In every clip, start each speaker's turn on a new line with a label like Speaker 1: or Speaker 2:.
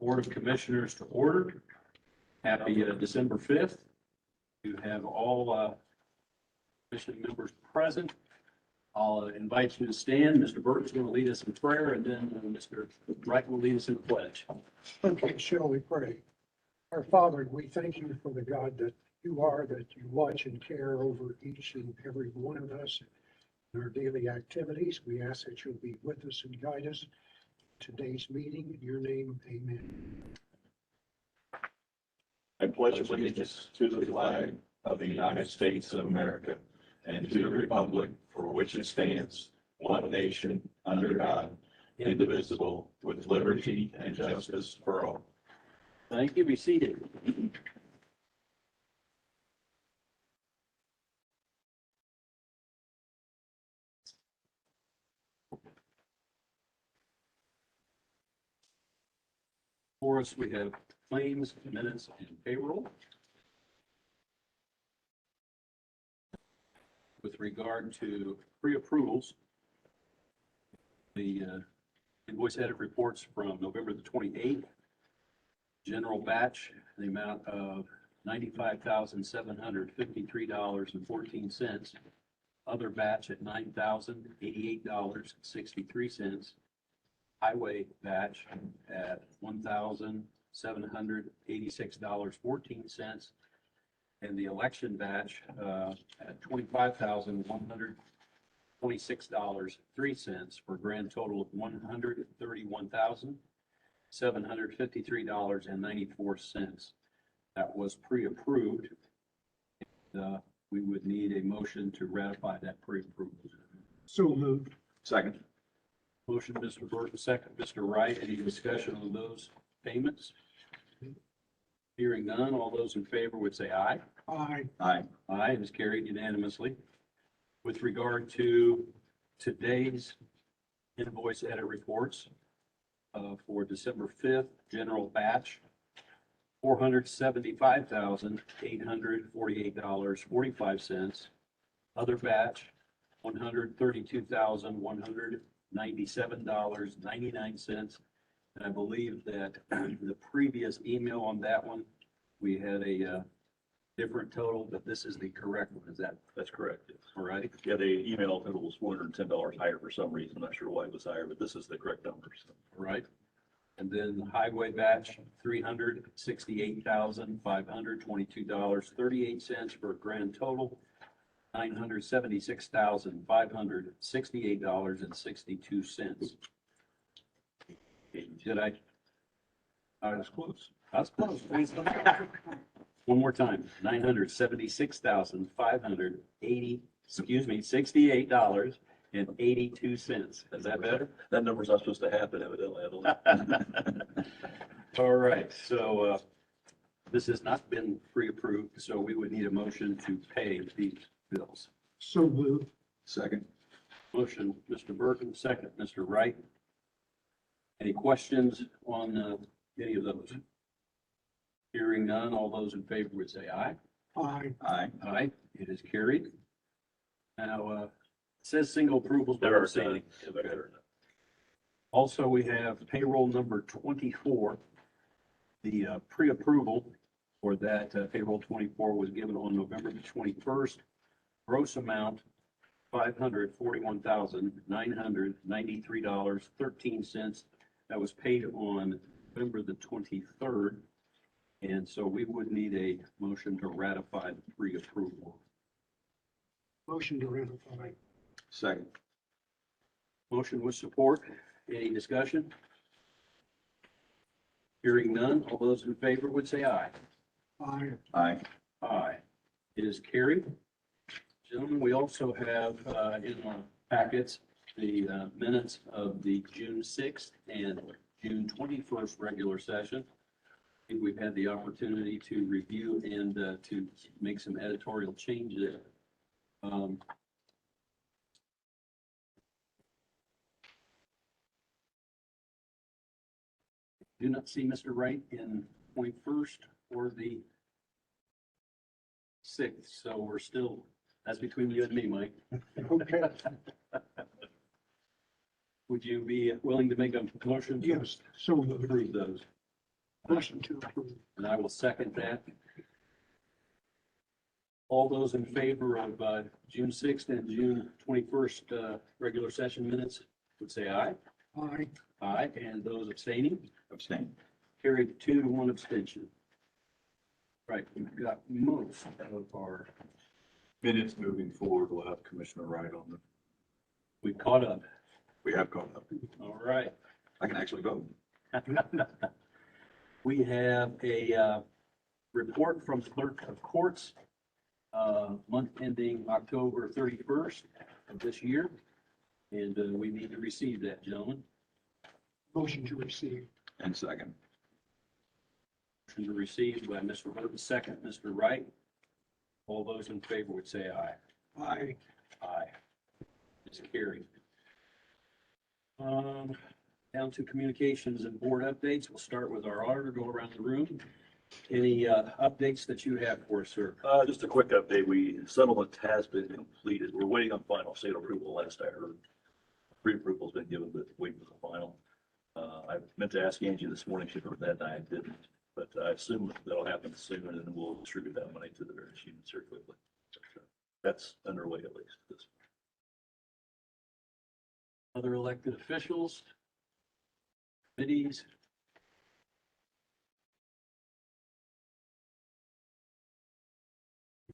Speaker 1: Board of Commissioners to order. Happy December 5th. You have all commission members present. I'll invite you to stand. Mr. Burton's going to lead us in prayer, and then Mr. Wright will lead us in pledge.
Speaker 2: Okay, shall we pray? Our Father, we thank you for the God that you are, that you watch and care over each and every one of us in our daily activities. We ask that you'll be with us and guide us in today's meeting. In your name, amen.
Speaker 3: I pledge allegiance to the flag of the United States of America and to the republic for which it stands, one nation, under God, indivisible, with liberty and justice for all.
Speaker 1: Thank you. Be seated. For us, we have claims, minutes, and payroll. With regard to pre-approvals, the invoice edit reports from November the 28th. General batch, the amount of $95,753.14. Other batch at $9,088.63. Highway batch at $1,786.14. And the election batch at $25,126.03 for a grand total of $131,753.94. That was pre-approved. We would need a motion to ratify that pre-approval.
Speaker 2: So moved.
Speaker 3: Second.
Speaker 1: Motion, Mr. Burton, second, Mr. Wright. Any discussion on those payments? Hearing none, all those in favor would say aye.
Speaker 2: Aye.
Speaker 3: Aye.
Speaker 1: Aye, it is carried unanimously. With regard to today's invoice edit reports for December 5th, general batch, $475,848.45. Other batch, $132,197.99. And I believe that the previous email on that one, we had a different total, but this is the correct one. That's correct? All right.
Speaker 4: Yeah, the email total was $410 higher for some reason. I'm not sure why it was higher, but this is the correct numbers.
Speaker 1: All right. And then the highway batch, $368,522.38 for a grand total, $976,568.62. Did I was close. That's close. Please. One more time, $976,568.82. Is that better?
Speaker 4: That number's not supposed to happen evidently. I don't know.
Speaker 1: All right, so this has not been pre-approved, so we would need a motion to pay these bills.
Speaker 2: So moved.
Speaker 3: Second.
Speaker 1: Motion, Mr. Burton, second, Mr. Wright. Any questions on any of those? Hearing none, all those in favor would say aye.
Speaker 2: Aye.
Speaker 3: Aye.
Speaker 1: Aye, it is carried. Now, it says single approvals, but
Speaker 4: There
Speaker 1: I'm
Speaker 4: are
Speaker 1: saying.
Speaker 4: better.
Speaker 1: Also, we have payroll number 24. The pre-approval for that payroll 24 was given on November the 21st. Gross amount, $541,993.13. That was paid on November the 23rd. And so we would need a motion to ratify the pre-approval.
Speaker 2: Motion to ratify.
Speaker 3: Second.
Speaker 1: Motion with support. Any discussion? Hearing none, all those in favor would say aye.
Speaker 2: Aye.
Speaker 3: Aye.
Speaker 1: Aye. It is carried. Gentlemen, we also have in our packets the minutes of the June 6th and June 21st regular session. I think we've had the opportunity to review and to make some editorial changes. Do not see Mr. Wright in 21st or the 6th, so we're still, that's between you and me, Mike.
Speaker 2: Okay.
Speaker 1: Would you be willing to make a motion?
Speaker 2: Yes. So
Speaker 1: To
Speaker 2: moved.
Speaker 1: approve those.
Speaker 2: Motion to approve.
Speaker 1: And I will second that. All those in favor of June 6th and June 21st regular session minutes would say aye.
Speaker 2: Aye.
Speaker 1: Aye. And those abstaining?
Speaker 3: Abstain.
Speaker 1: Carried 2 to 1 abstention. Right, we've got most of our,
Speaker 3: Minutes moving forward, we'll have Commissioner Wright on them.
Speaker 1: we caught up.
Speaker 3: We have caught up.
Speaker 1: All right.
Speaker 3: I can actually vote.
Speaker 1: We have a report from Clerk of Courts, month ending October 31st of this year. And we need to receive that, gentlemen.
Speaker 2: Motion to receive.
Speaker 3: And second.
Speaker 1: Motion to receive by Mr. Burton, second, Mr. Wright. All those in favor would say aye.
Speaker 3: Aye.
Speaker 1: Aye. It's carried. Down to communications and board updates. We'll start with our auditor, go around the room. Any updates that you have for us, sir?
Speaker 4: Just a quick update. Settlement has been completed. We're waiting on final state approval last I heard. Pre-approval's been given, but waiting for the final. I meant to ask Angie this morning, she heard that, and I didn't. But I assume that'll happen soon, and then we'll distribute that money to the various units here quickly. That's underway at least at this point.
Speaker 1: Other elected officials, committees?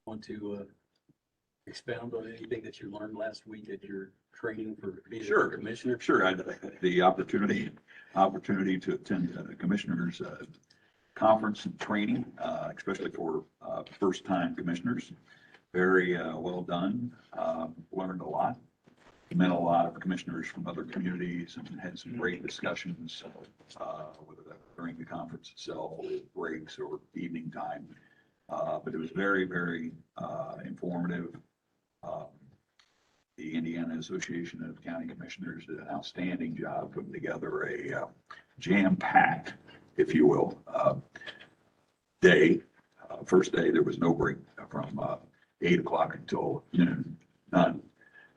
Speaker 1: Want to expound on anything that you learned last week at your training for being
Speaker 5: Sure.
Speaker 1: a commissioner?
Speaker 5: Sure, I had the opportunity to attend the commissioners' conference and training, especially for first-time commissioners. Very well done. Learned a lot. Met a lot of commissioners from other communities and had some great discussions, whether that during the conference itself, or breaks or evening time. But it was very, very informative. The Indiana Association of County Commissioners did an outstanding job putting together a jam-packed, if you will, day. First day, there was no break from 8 o'clock until noon, none.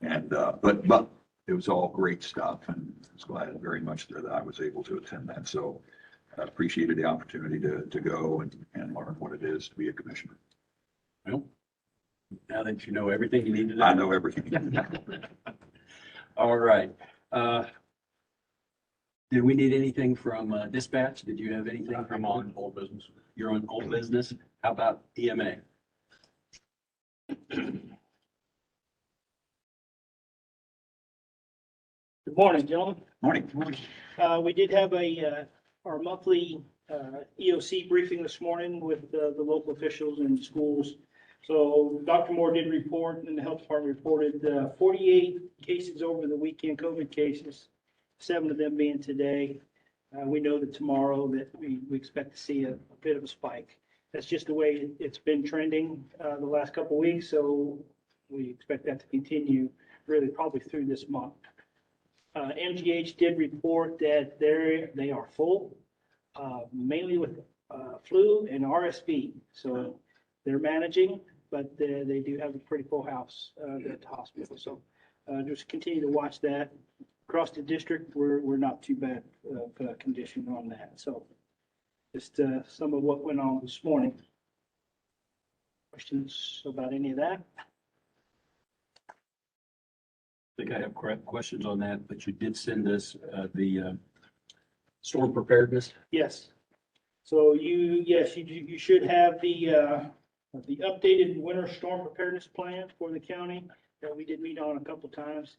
Speaker 5: And, but it was all great stuff, and I was glad very much that I was able to attend that. So I appreciated the opportunity to go and learn what it is to be a commissioner.
Speaker 1: Well, now that you know everything you need to know.
Speaker 5: I know everything.
Speaker 1: All right. Did we need anything from dispatch? Did you have anything from on old business? You're on old business. How about EMA?
Speaker 6: Good morning, gentlemen.
Speaker 5: Morning.
Speaker 6: We did have our monthly EOC briefing this morning with the local officials and schools. So Dr. Moore did report, and the health department reported 48 cases over the weekend, COVID cases, 7 of them being today. We know that tomorrow that we expect to see a bit of a spike. That's just the way it's been trending the last couple of weeks, so we expect that to continue really probably through this month. MGH did report that they are full, mainly with flu and RSV. So they're managing, but they do have a pretty full house at the hospital. So just continue to watch that. Across the district, we're not too bad of condition on that. So just some of what went on this morning. Questions about any of that?
Speaker 1: I think I have correct questions on that, but you did send us the storm preparedness.
Speaker 6: Yes. So you should have the updated winter storm preparedness plan for the county that we did meet on a couple times.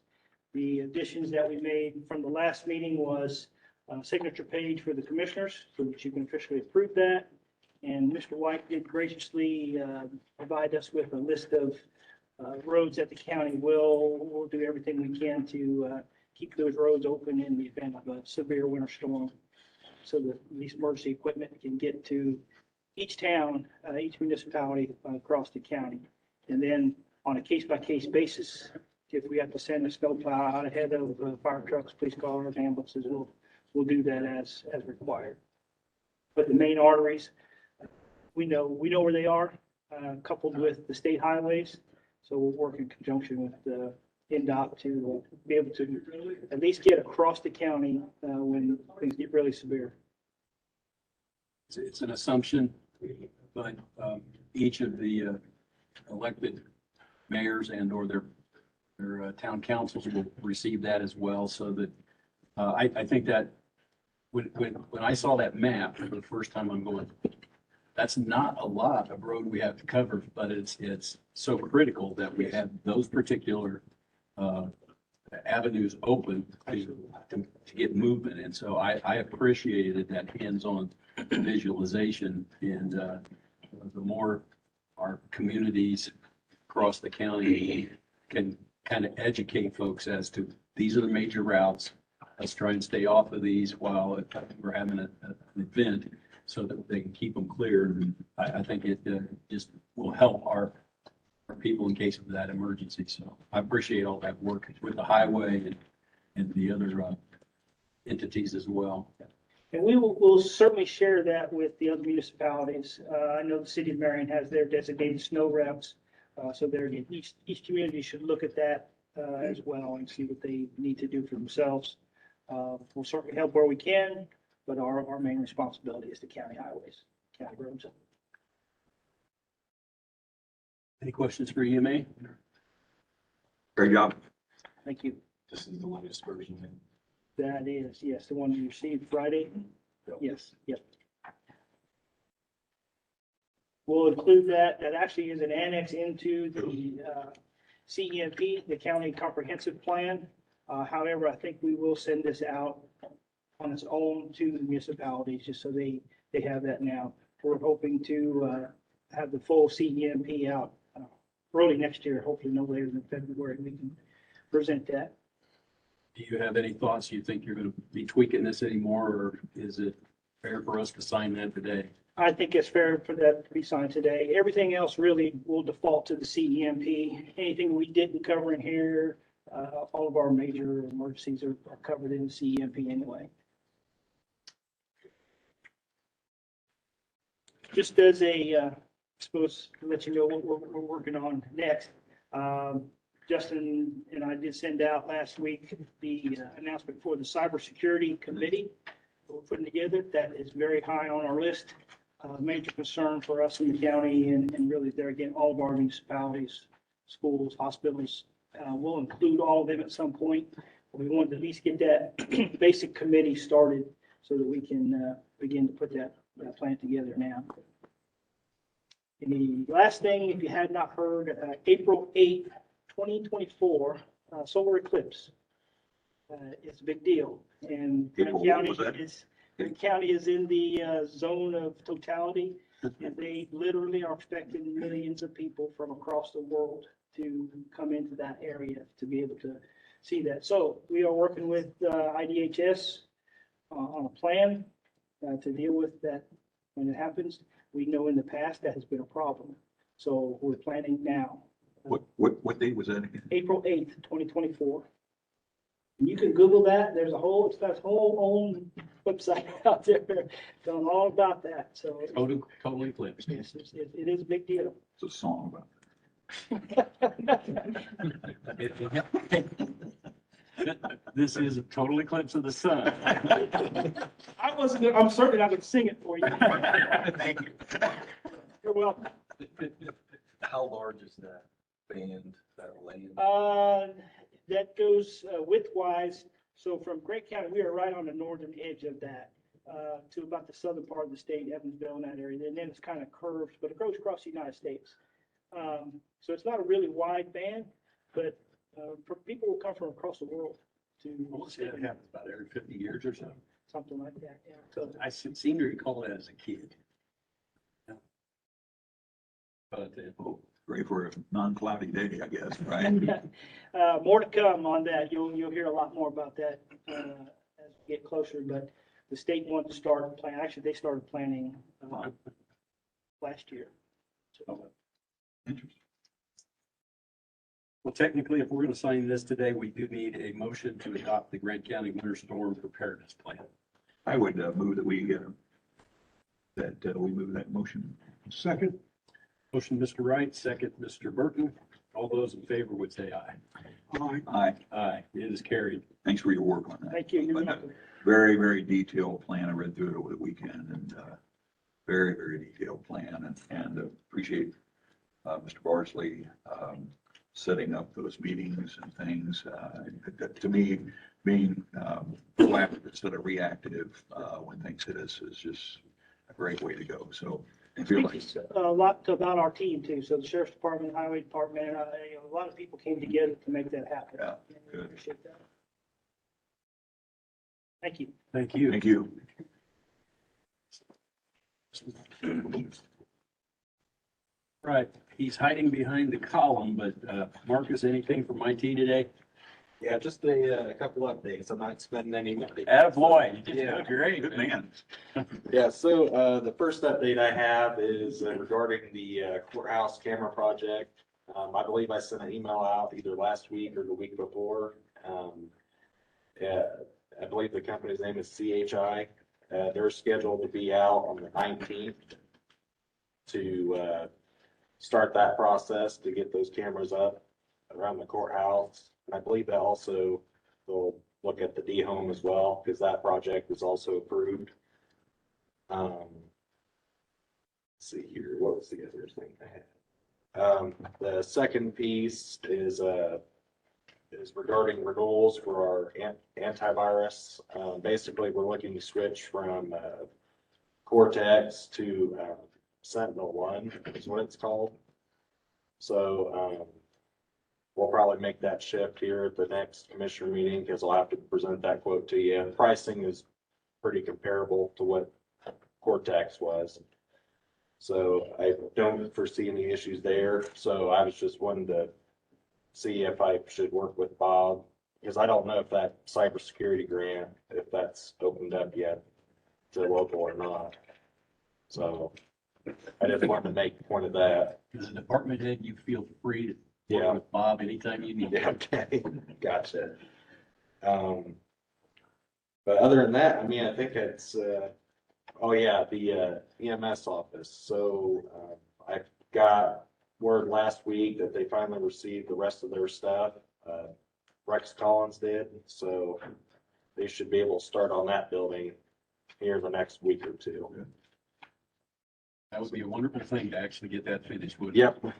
Speaker 6: The additions that we made from the last meeting was a signature page for the commissioners so that you can officially approve that. And Mr. White did graciously provide us with a list of roads that the county will do everything we can to keep those roads open in the event of a severe winter storm, so that these emergency equipment can get to each town, each municipality across the county. And then on a case-by-case basis, if we have to send a snowplow out ahead of fire trucks, police cars, ambulances, we'll do that as required. But the main arteries, we know where they are, coupled with the state highways. So we'll work in conjunction with the NDOT to be able to at least get across the county when things get really severe.
Speaker 1: it's an assumption, but each of the elected mayors and or their town councils will receive that as well, so that I think that when I saw that map for the first time, I'm going, that's not a lot of road we have to cover, but it's so critical that we have those particular avenues open to get movement. And so I appreciated that hands-on visualization, and the more our communities across the county can kind of educate folks as to these are the major routes. Let's try and stay off of these while we're having an event so that they can keep them clear. I think it just will help our people in case of that emergency. So I appreciate all that work with the highway and the other entities as well.
Speaker 6: And we'll certainly share that with the other municipalities. I know the city of Marion has their designated snow routes. So there again, each community should look at that as well and see what they need to do for themselves. We'll certainly help where we can, but our main responsibility is the county highways, county roads.
Speaker 1: Any questions for EMA?
Speaker 5: Great job.
Speaker 6: Thank you.
Speaker 3: This is the latest version.
Speaker 6: That is, yes, the one you received Friday. Yes, yep. We'll include that. That actually is an annex into the CEMP, the County Comprehensive Plan. However, I think we will send this out on its own to the municipalities, just so they have that now. We're hoping to have the full CEMP out early next year, hopefully no later than February. We can present that.
Speaker 1: Do you have any thoughts? You think you're going to be tweaking this anymore, or is it fair for us to sign that today?
Speaker 6: I think it's fair for that to be signed today. Everything else really will default to the CEMP. Anything we didn't cover in here, all of our major emergencies are covered in the CEMP anyway. Just as I suppose to let you know what we're working on next. Justin and I did send out last week the announcement for the cybersecurity committee we're putting together. That is very high on our list. Major concern for us in the county, and really there again, all of our municipalities, schools, hospitals. We'll include all of them at some point. We want to at least get that basic committee started so that we can begin to put that plan together now. And the last thing, if you had not heard, April 8th, 2024, solar eclipse. It's a big deal. And
Speaker 5: April, what was that?
Speaker 6: the county is in the zone of totality. And they literally are expecting millions of people from across the world to come into that area to be able to see that. So we are working with IDHS on a plan to deal with that when it happens. We know in the past that has been a problem. So we're planning now.
Speaker 5: What date was that again?
Speaker 6: April 8th, 2024. And you can Google that. There's it's got its whole own website out there telling all about that. So
Speaker 1: Totally eclipsed.
Speaker 6: yes, it is a big deal.
Speaker 5: It's a song about
Speaker 1: This is a total eclipse of the sun.
Speaker 6: I'm certainly not going to sing it for you.
Speaker 5: Thank you.
Speaker 6: You're welcome.
Speaker 3: How large is that band, that land?
Speaker 6: That goes widthwise. So from Grant County, we are right on the northern edge of that, to about the southern part of the state, Evansville, in that area. And then it's kind of curved, but it goes across the United States. So it's not a really wide band, but people will come from across the world to
Speaker 1: It happens about every 50 years or so.
Speaker 6: something like that. Yeah. So
Speaker 1: I seem to recall that as a kid. Yeah. But
Speaker 5: Great for a non-cloudy day, I guess, right?
Speaker 6: more to come on that. You'll hear a lot more about that as we get closer. But the state wants to start planning. Actually, they started planning last year. So,
Speaker 5: Interesting.
Speaker 1: well, technically, if we're going to sign this today, we do need a motion to adopt the Grant County Winter Storm Preparedness Plan.
Speaker 5: I would move that we move that motion.
Speaker 2: Second,
Speaker 1: Motion, Mr. Wright, second, Mr. Burton. All those in favor would say aye.
Speaker 2: aye.
Speaker 5: Aye.
Speaker 1: Aye, it is carried.
Speaker 5: Thanks for your work on that.
Speaker 6: thank you. You're
Speaker 5: But,
Speaker 6: welcome.
Speaker 5: very, very detailed plan. I read through it over the weekend, and very, very detailed plan and appreciate Mr. Barsley setting up those meetings and things. To me, being proactive instead of reactive when things hit us is just a great way to go. So I feel like
Speaker 6: Speaks a lot about our team too. So the sheriff's department, highway department, a lot of people came together to make that happen.
Speaker 5: Yeah,
Speaker 6: And we
Speaker 5: good.
Speaker 6: appreciate that. Thank you.
Speaker 1: Thank you.
Speaker 5: Thank you.
Speaker 1: Right, he's hiding behind the column, but Marcus, anything from IT today?
Speaker 7: Yeah, just a couple updates. I'm not spending any money.
Speaker 1: Attaboy.
Speaker 7: Yeah.
Speaker 1: Great.
Speaker 5: Good man.
Speaker 7: Yeah, so the first update I have is regarding the courthouse camera project. I believe I sent an email out either last week or the week before. Yeah, I believe the company's name is CHI. They're scheduled to be out on the 19th to start that process to get those cameras up around the courthouse. And I believe that also will look at the D-home as well, because that project was also approved. Let's see here, what was the other thing I had? The second piece is regarding renewals for our antivirus. Basically, we're looking to switch from Cortex to Sentinel-1 is what it's called. So we'll probably make that shift here at the next commissioner meeting because I'll have to present that quote to you. Pricing is pretty comparable to what Cortex was. So I don't foresee any issues there. So I was just wanting to see if I should work with Bob, because I don't know if that cybersecurity grant, if that's opened up yet to local or not. So I just wanted to make a point of that.
Speaker 1: As a department head, you feel free to
Speaker 7: Yeah.
Speaker 1: work with Bob anytime you need.
Speaker 7: Yeah, okay, gotcha. But other than that, I mean, I think it's, oh yeah, the EMS office. So I got word last week that they finally received the rest of their stuff. Rex Collins did, so they should be able to start on that building here the next week or two.
Speaker 1: That would be a wonderful thing to actually get that finished, wouldn't it?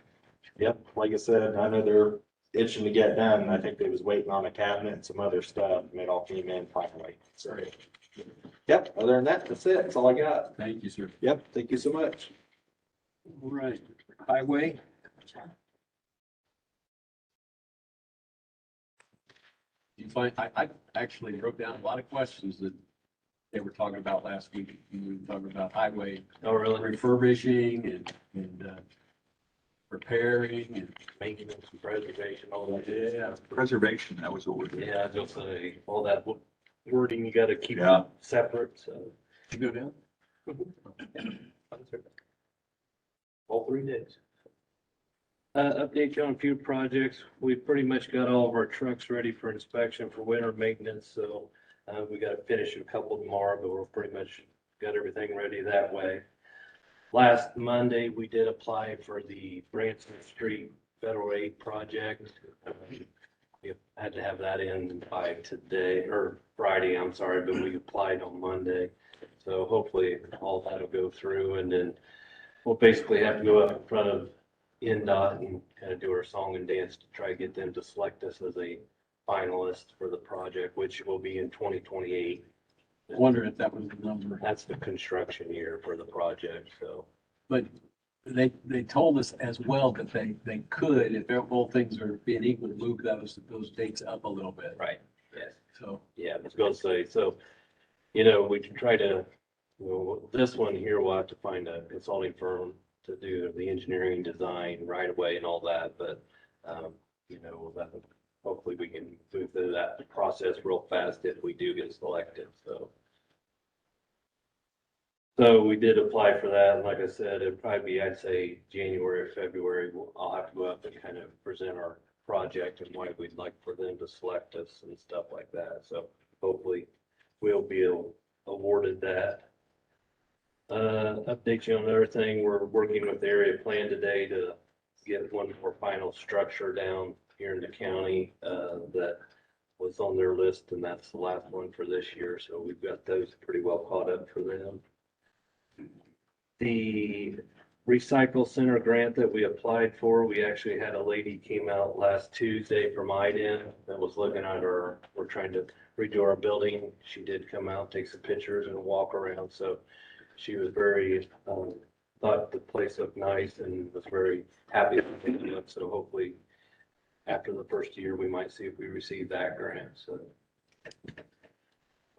Speaker 7: Yep, like I said, I know they're itching to get done. I think they was waiting on a cabinet and some other stuff, and it all came in finally. So, yep, other than that, that's it. That's all I got.
Speaker 1: Thank you, sir.
Speaker 7: Yep, thank you so much.
Speaker 1: All right, highway. You find, I actually wrote down a lot of questions that they were talking about last week. We were talking about highway
Speaker 4: Oh, really?
Speaker 1: refurbishing and repairing and
Speaker 4: Maintenance and preservation, all that.
Speaker 1: yeah.
Speaker 5: Preservation, that was over.
Speaker 4: Yeah, I was gonna say, all that wording, you gotta keep
Speaker 5: Yeah.
Speaker 4: it separate, so.
Speaker 1: You go down?
Speaker 4: All 3 days. Update you on a few projects. We've pretty much got all of our trucks ready for inspection for winter maintenance, so we gotta finish a couple tomorrow, but we're pretty much got everything ready that way. Last Monday, we did apply for the Branson Street Federal Aid Project. We had to have that in by today, or Friday, I'm sorry, but we applied on Monday. So hopefully all that'll go through, and then we'll basically have to go up in front of NDOT and kind of do our song and dance to try to get them to select us as a finalist for the project, which will be in 2028.
Speaker 1: I wondered if that was the number.
Speaker 4: That's the construction year for the project, so.
Speaker 1: But they told us as well that they could, if all things are being equal, move those dates up a little bit.
Speaker 4: Right. Yes.
Speaker 1: So,
Speaker 4: Yeah, I was gonna say, so, we can try to, this one here, we'll have to find a consulting firm to do the engineering design right away and all that, but, that, hopefully we can move through that process real fast if we do get selected, so. So we did apply for that, and like I said, it'd probably be, I'd say, January or February, I'll have to go up and kind of present our project and why we'd like for them to select us and stuff like that, so hopefully we'll be awarded that. Update you on another thing, we're working with the area plan today to get one more final structure down here in the county, that was on their list, and that's the last one for this year, so we've got those pretty well caught up for them.
Speaker 8: The recycle center grant that we applied for, we actually had a lady came out last Tuesday from IDEN that was looking at we're trying to redo our building. She did come out, take some pictures and walk around. So she was very, thought the place looked nice and was very happy with it. So hopefully after the first year, we might see if we receive that grant. So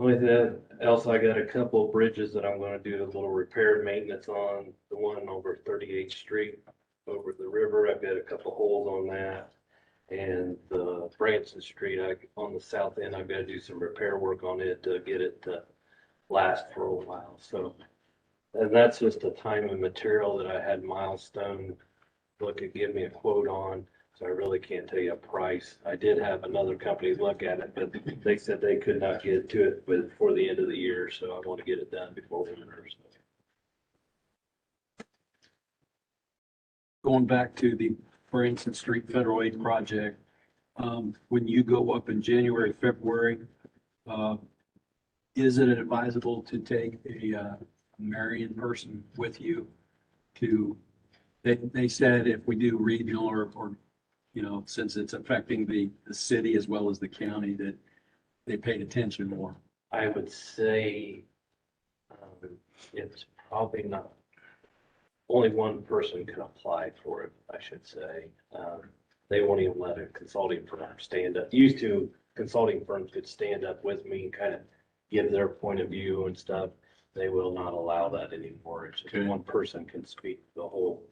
Speaker 8: only thing else, I got a couple of bridges that I'm gonna do a little repair and maintenance on. The one over 38th Street over the river, I've got a couple holes on that. And the Branson Street, on the south end, I've got to do some repair work on it to get it to last for a while. So, and that's just a time and material that I had Milestone look at, give me a quote on. So I really can't tell you a price. I did have another company look at it, but they said they could not get to it before the end of the year. So I want to get it done before winter.
Speaker 1: Going back to the Branson Street Federal Aid Project, when you go up in January, February, is it advisable to take a Marion person with you to, they said if we do regional or, you know, since it's affecting the city as well as the county, that they paid attention more.
Speaker 8: I would say it's probably not, only one person can apply for it, I should say. They won't even let a consulting firm stand up. Used to, consulting firms could stand up with me and kind of give their point of view and stuff. They will not allow that anymore. It's just one person can speak the whole,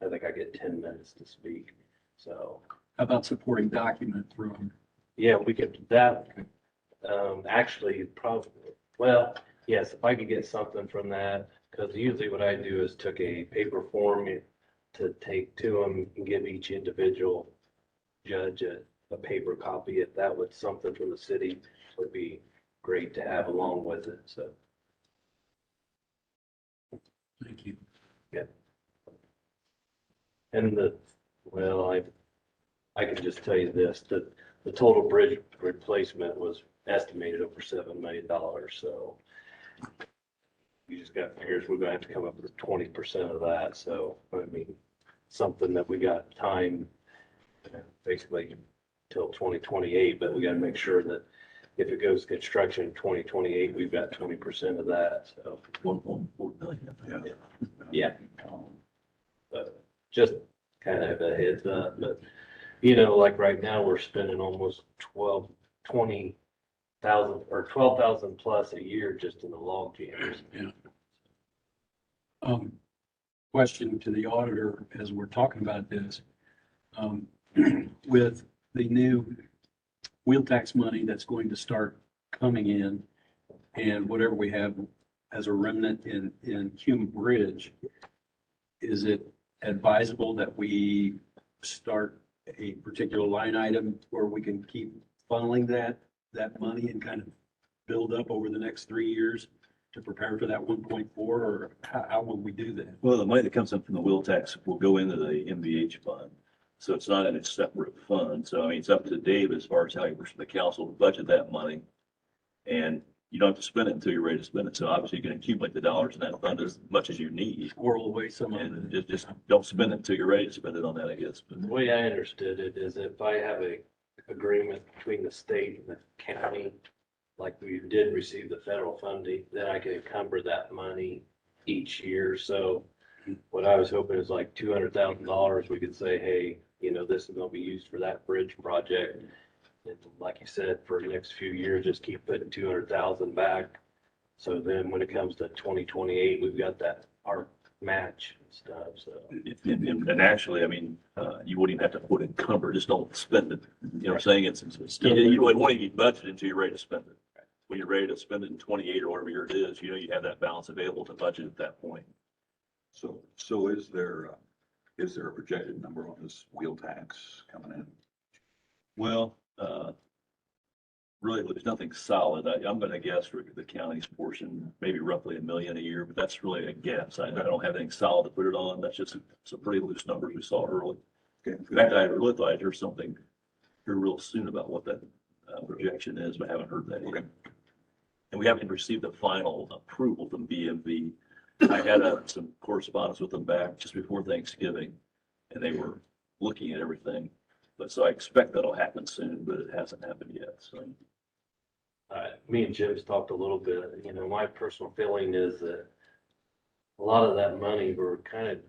Speaker 8: I think I get 10 minutes to speak. So.
Speaker 1: How about supporting document through them?
Speaker 8: Yeah, we could, that, actually probably, well, yes, if I could get something from that, because usually what I do is took a paper form to take to them and give each individual judge a paper copy. If that was something from the city, would be great to have along with it. So.
Speaker 1: Thank you.
Speaker 8: Yeah. And well, I can just tell you this, that the total bridge replacement was estimated over $7 million. So you just got figures, we're gonna have to come up with 20% of that. So, I mean, something that we got time, basically till 2028, but we gotta make sure that if it goes construction in 2028, we've got 20% of that. So
Speaker 5: 1.4 million.
Speaker 8: yeah. But just kind of a heads up, but you know, like right now, we're spending almost 20,000 or 12,000 plus a year just in the log jams.
Speaker 1: Yeah. Question to the auditor as we're talking about this. With the new wheel tax money that's going to start coming in and whatever we have as a remnant in Hume Bridge, is it advisable that we start a particular line item where we can keep funneling that money and kind of build up over the next 3 years to prepare for that 1.4, or how will we do that?
Speaker 4: Well, the money that comes up from the wheel tax will go into the MVH fund. So it's not in a separate fund. So I mean, it's up to Dave as far as how he works with the council to budget that money. And you don't have to spend it until you're ready to spend it. So obviously you can accumulate the dollars in that fund as much as you need.
Speaker 1: Squirrel away some of
Speaker 4: And
Speaker 1: it.
Speaker 4: just don't spend it until you're ready to spend it on that, I guess. But
Speaker 8: The way I understood it is if I have a agreement between the state and the county, like we did receive the federal funding, then I can encumber that money each year. So what I was hoping is like $200,000, we could say, hey, you know, this is gonna be used for that bridge project. And like you said, for the next few years, just keep putting 200,000 back. So then when it comes to 2028, we've got that, our match and stuff, so.
Speaker 4: and actually, I mean, you wouldn't even have to put it encumbered, just don't spend it. You know what I'm saying? It's still, you wouldn't want to be budgeted until you're ready to spend it. When you're ready to spend it in 28 or whatever year it is, you know, you have that balance available to budget at that point.
Speaker 5: So is there a projected number on this wheel tax coming in?
Speaker 4: Well, really, there's nothing solid. I'm gonna guess for the county's portion, maybe roughly $1 million a year, but that's really a guess. I don't have anything solid to put it on. That's just some pretty loose numbers we saw early.
Speaker 5: Okay.
Speaker 4: In fact, I really thought I'd hear something here real soon about what that projection is, but I haven't heard that yet.
Speaker 5: Okay.
Speaker 4: And we haven't received the final approval from BMV I had some correspondence with them back just before Thanksgiving, and they were looking at everything. But so I expect that'll happen soon, but it hasn't happened yet, so.
Speaker 8: Me and Jim's talked a little bit, you know, my personal feeling is that a lot of that money, we're kind of,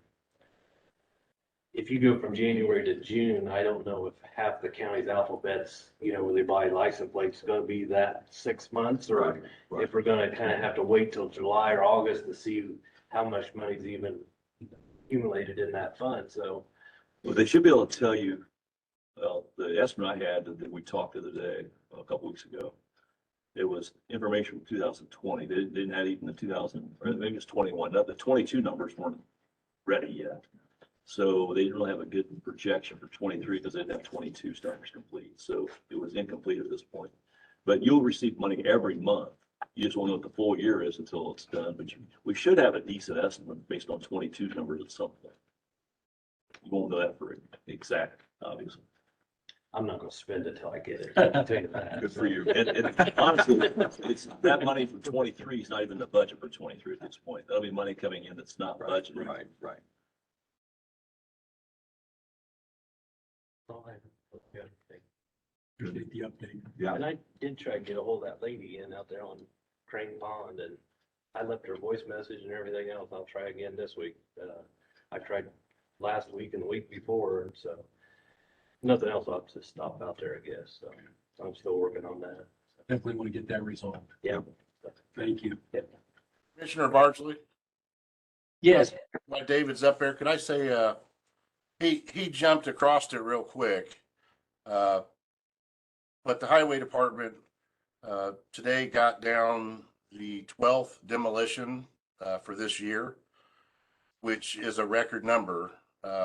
Speaker 8: if you go from January to June, I don't know if half the county's alphabets, you know, where they buy license plates, is gonna be that 6 months, or
Speaker 5: Right.
Speaker 8: if we're gonna kind of have to wait till July or August to see how much money's even accumulated in that fund, so.
Speaker 4: Well, they should be able to tell you, well, the estimate I had that we talked the other day, a couple weeks ago, it was information from 2020. They didn't have even the 2000, or maybe it's 21. The 22 numbers weren't ready yet. So they didn't really have a good projection for 23 because they didn't have 22 starters complete. So it was incomplete at this point. But you'll receive money every month. You just won't know what the full year is until it's done. But we should have a decent estimate based on 22 numbers at some point. You won't know that for exact, obviously.
Speaker 8: I'm not gonna spend it till I get it. I'll tell you that.
Speaker 4: Good for you. And honestly, it's that money from 23 is not even the budget for 23 at this point. That'll be money coming in that's not budgeted.
Speaker 5: Right, right.
Speaker 2: Appreciate the update.
Speaker 5: Yeah.
Speaker 8: And I did try to get a hold of that lady in out there on Crane Pond, and I left her a voice message and everything else. I'll try again this week. I tried last week and the week before, and so nothing else. I'll just stop out there, I guess. So I'm still working on that.
Speaker 2: Definitely want to get that resolved.
Speaker 8: Yeah.
Speaker 2: Thank you.
Speaker 9: Commissioner Bardsley,
Speaker 1: Yes,
Speaker 9: while David's up there, could I say, he jumped across it real quick. But the highway department, today got down the 12th demolition, for this year, which is a record number,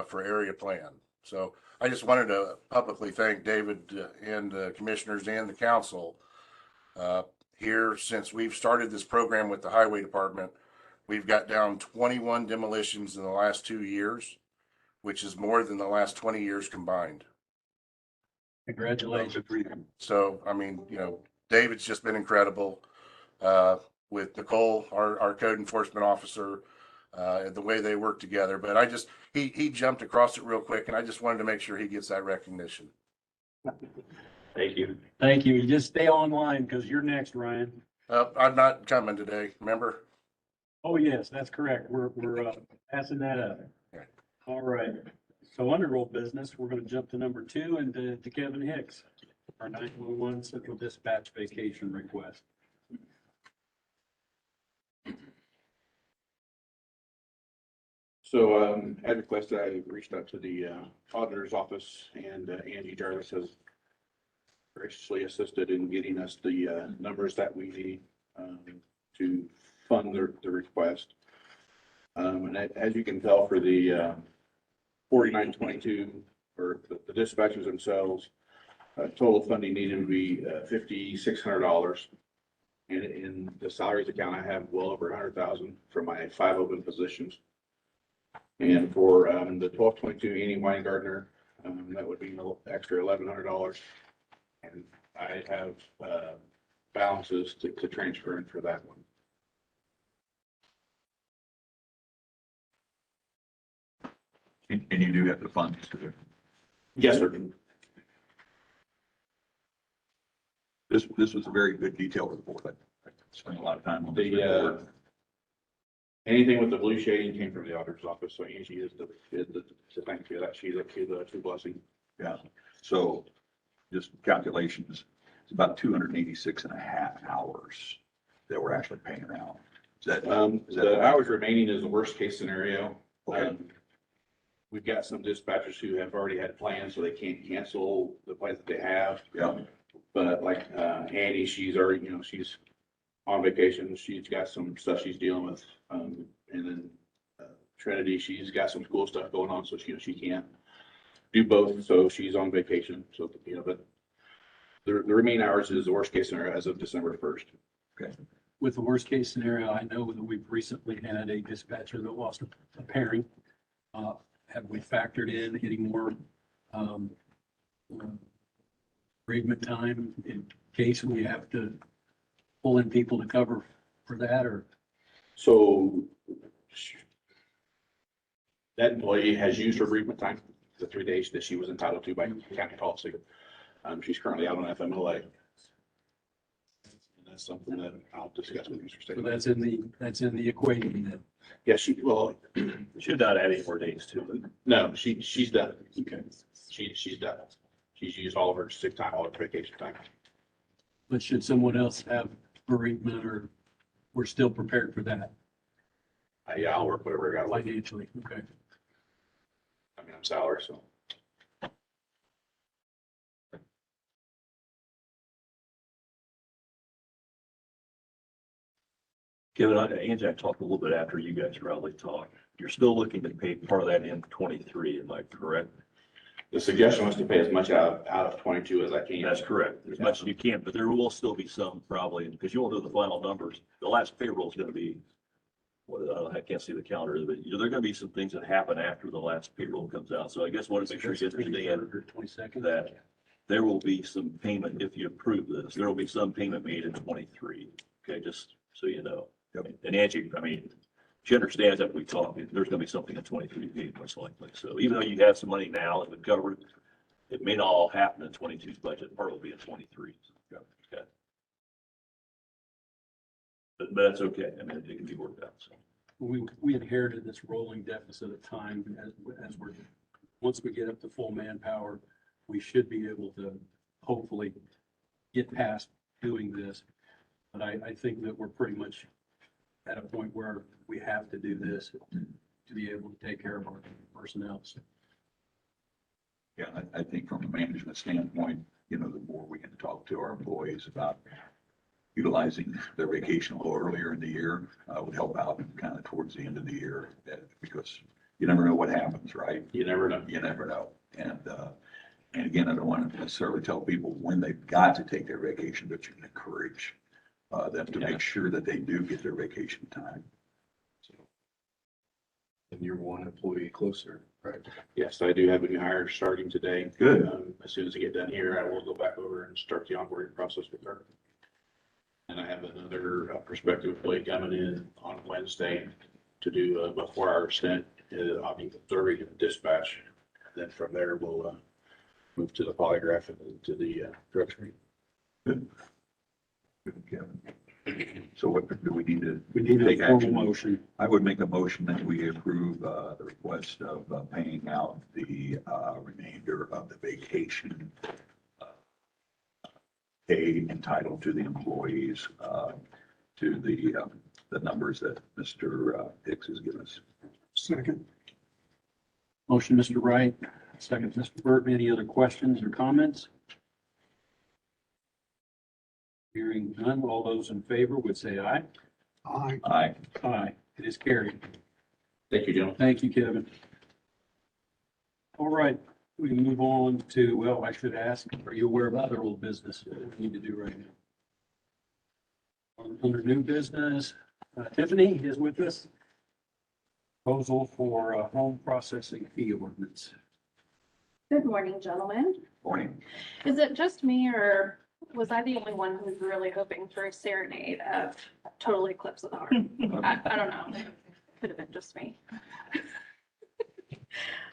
Speaker 9: for area plan. So I just wanted to publicly thank David and the commissioners and the council, here since we've started this program with the highway department. We've got down 21 demolitions in the last 2 years, which is more than the last 20 years combined.
Speaker 2: Congratulations.
Speaker 9: So, I mean, you know, David's just been incredible, with Nicole, our code enforcement officer, the way they work together. But he jumped across it real quick, and I just wanted to make sure he gets that recognition.
Speaker 8: Thank you.
Speaker 2: Thank you. You just stay online because you're next, Ryan.
Speaker 9: I'm not coming today, remember?
Speaker 2: Oh, yes, that's correct. We're passing that up. All right. So under old business, we're going to jump to number 2 and to Kevin Hicks, our 911 central dispatch vacation request.
Speaker 10: So, at request, I reached out to the auditor's office, and Angie Jarvis has graciously assisted in getting us the numbers that we need to fund the request. And as you can tell, for the 4922, or the dispatchers themselves, total funding needed would be $5,600. And in the salaries account, I have well over 100,000 for my 5 open positions. And for the 1222 Annie Weingartner, that would be an extra $1,100. And I have balances to transfer in for that one.
Speaker 5: And you do have the funds to do.
Speaker 10: Yes, sir.
Speaker 5: This was a very good detailed report. I spent a lot of time on this.
Speaker 10: The anything with the blue shading came from the auditor's office, so Angie is the thank you for that. She's a true blessing.
Speaker 5: Yeah, so just calculations, it's about 286 and a half hours that we're actually paying out. Is that,
Speaker 10: The hours remaining is the worst case scenario.
Speaker 5: Okay.
Speaker 10: We've got some dispatchers who have already had plans, so they can't cancel the plans that they have.
Speaker 5: Yeah.
Speaker 10: But like, Annie, she's already, she's on vacation. She's got some stuff she's dealing with. And then Trinity, she's got some cool stuff going on, so she can't do both. So she's on vacation. So, but the remaining hours is the worst case scenario as of December 1st.
Speaker 5: Okay.
Speaker 2: With the worst case scenario, I know that we've recently had a dispatcher that lost a pairing. Have we factored in any more bereavement time in case we have to pull in people to cover for that, or?
Speaker 10: So That employee has used her bereavement time, the 3 days that she was entitled to by county policy. She's currently out on FMLA. And that's something that I'll discuss with Mr.
Speaker 1: So
Speaker 10: Staley.
Speaker 1: that's in the equation then.
Speaker 10: Yeah, well,
Speaker 4: Should not add any more days to it.
Speaker 10: no, she's done.
Speaker 1: Okay.
Speaker 10: She's done. She's used all of her sick time, all of her vacation time.
Speaker 1: But should someone else have bereavement, or we're still prepared for that
Speaker 10: Yeah, I'll work whatever I got.
Speaker 1: financially? Okay.
Speaker 10: I mean, I'm salary, so.
Speaker 4: Kevin, Angie, I talked a little bit after you guys probably talked. You're still looking to pay part of that in 23, am I correct?
Speaker 10: The suggestion was to pay as much out of 22 as I can.
Speaker 4: That's correct. As much as you can, but there will still be some probably, because you won't know the final numbers. The last payroll is going to be, I can't see the calendar, but there are going to be some things that happen after the last payroll comes out. So I guess I want to make sure you understand
Speaker 1: 22nd.
Speaker 4: that there will be some payment if you approve this. There will be some payment made in 23. Okay, just so you know. And Angie, I mean, she understands that we talk, there's gonna be something in 23 paid most likely. So even though you have some money now that would cover it, it may not all happen in 22's budget, part will be in 23. Okay. But that's okay. I mean, it can be worked out. So.
Speaker 1: We inherited this rolling deficit of time as we're, once we get up to full manpower, we should be able to hopefully get past doing this. But I think that we're pretty much at a point where we have to do this to be able to take care of our personnel.
Speaker 5: Yeah, I think from a management standpoint, the more we can talk to our employees about utilizing their vacation a little earlier in the year, would help out kind of towards the end of the year, because you never know what happens, right?
Speaker 10: You never know.
Speaker 5: You never know. And again, I don't want to necessarily tell people when they've got to take their vacation, but you can encourage them to make sure that they do get their vacation time.
Speaker 8: And you're one employee closer, right?
Speaker 10: Yes, I do have a new hire starting today.
Speaker 5: Good.
Speaker 10: As soon as I get done here, I will go back over and start the onboarding process with her. And I have another prospective employee coming in on Wednesday to do a 4-hour stint. I'll be observing dispatch. Then from there, we'll move to the polygraph and to the drug screen.
Speaker 5: Good. Good, Kevin. So what do we need to?
Speaker 1: We need a
Speaker 5: take
Speaker 1: formal
Speaker 5: action?
Speaker 1: motion.
Speaker 5: I would make a motion that we approve the request of paying out the remainder of the vacation pay entitled to the employees to the numbers that Mr. Hicks has given us.
Speaker 2: Second.
Speaker 1: Motion, Mr. Wright. Second, Mr. Burton. Any other questions or comments? Hearing none, all those in favor would say aye.
Speaker 2: Aye.
Speaker 5: Aye.
Speaker 1: Aye. It is carried.
Speaker 10: Thank you, gentlemen.
Speaker 1: Thank you, Kevin. All right, we move on to, well, I should ask, are you aware of other old business that we need to do right now? Under new business, Tiffany is with us. Proposal for a home processing fee ordinance.
Speaker 11: Good morning, gentlemen.
Speaker 5: Morning.
Speaker 11: Is it just me, or was I the only one who's really hoping for a serenade of Total Eclipse of the Heart? I don't know. Could have been just me.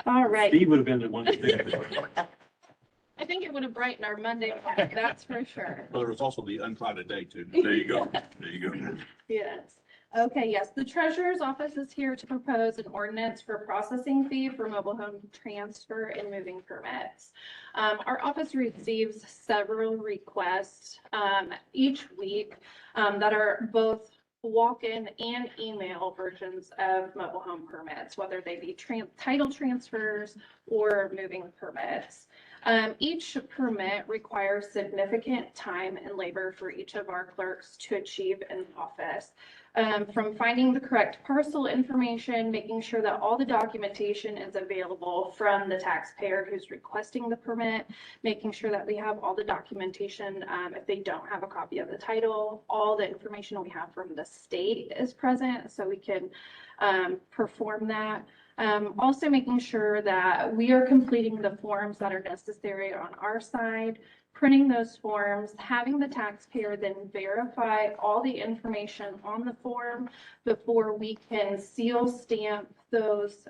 Speaker 11: All right.
Speaker 1: Steve would have been the one that did it.
Speaker 11: I think it would have brightened our Monday morning, that's for sure.
Speaker 10: Well, there was also the unclouded day too.
Speaker 5: There you go. There you go.
Speaker 11: Yes. Okay, yes, the treasurer's office is here to propose an ordinance for processing fee for mobile home transfer and moving permits. Our office receives several requests each week that are both walk-in and email versions of mobile home permits, whether they be title transfers or moving permits. Each permit requires significant time and labor for each of our clerks to achieve in office. From finding the correct parcel information, making sure that all the documentation is available from the taxpayer who's requesting the permit, making sure that we have all the documentation if they don't have a copy of the title, all the information we have from the state is present so we can perform that. Also making sure that we are completing the forms that are necessary on our side printing those forms, having the taxpayer then verify all the information on the form before we can seal stamp those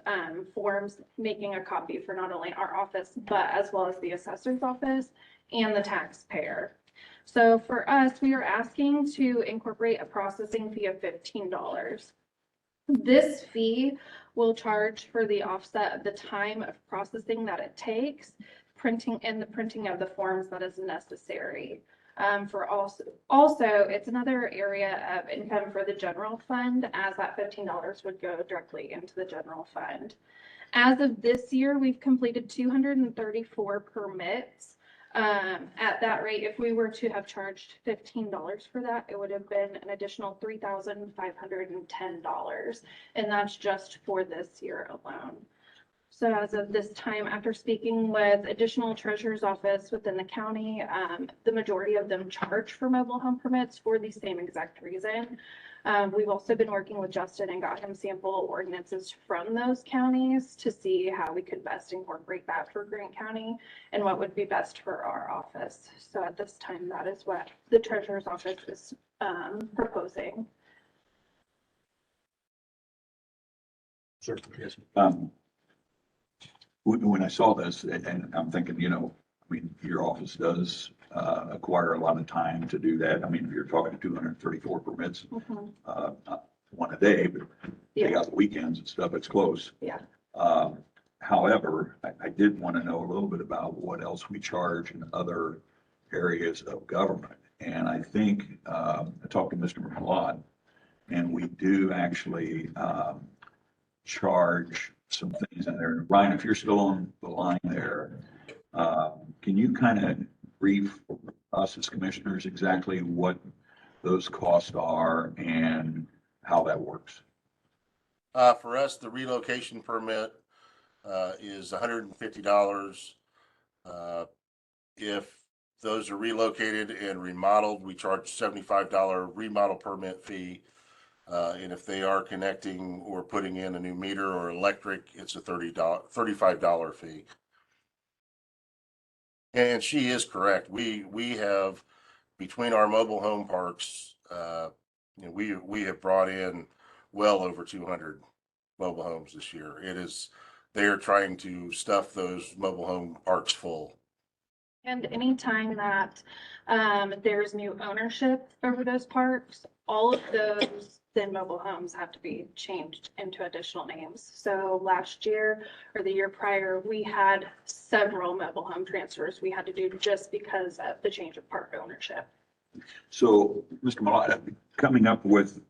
Speaker 11: forms, making a copy for not only our office, but as well as the assessor's office and the taxpayer. So for us, we are asking to incorporate a processing fee of $15. This fee will charge for the offset of the time of processing that it takes, printing and the printing of the forms that is necessary. For also, it's another area of income for the general fund, as that $15 would go directly into the general fund. As of this year, we've completed 234 permits. At that rate, if we were to have charged $15 for that, it would have been an additional $3,510. And that's just for this year alone. So as of this time, after speaking with additional treasurer's office within the county, the majority of them charge for mobile home permits for the same exact reason. We've also been working with Justin and got him sample ordinances from those counties to see how we could best incorporate that for Grant County and what would be best for our office. So at this time, that is what the treasurer's office is proposing.
Speaker 1: Sure. Yes.
Speaker 5: When I saw this, and I'm thinking, you know, I mean, your office does acquire a lot of time to do that. I mean, if you're talking 234 permits, one a day, but they got the weekends and stuff, it's close.
Speaker 11: Yeah.
Speaker 5: However, I did want to know a little bit about what else we charge in other areas of government. And I think, I talked to Mr. Malott, and we do actually charge some things in there. Ryan, if you're still on the line there, can you kind of brief us as commissioners exactly what those costs are and how that works?
Speaker 9: For us, the relocation permit is $150. If those are relocated and remodeled, we charge $75 remodel permit fee. And if they are connecting or putting in a new meter or electric, it's a $35 fee. And she is correct. We have, between our mobile home parks, you know, we have brought in well over 200 mobile homes this year. They are trying to stuff those mobile home parks full.
Speaker 11: And anytime that there's new ownership over those parks, all of those then mobile homes have to be changed into additional names. So last year or the year prior, we had several mobile home transfers we had to do just because of the change of park ownership.
Speaker 5: So, Mr. Malott, coming up with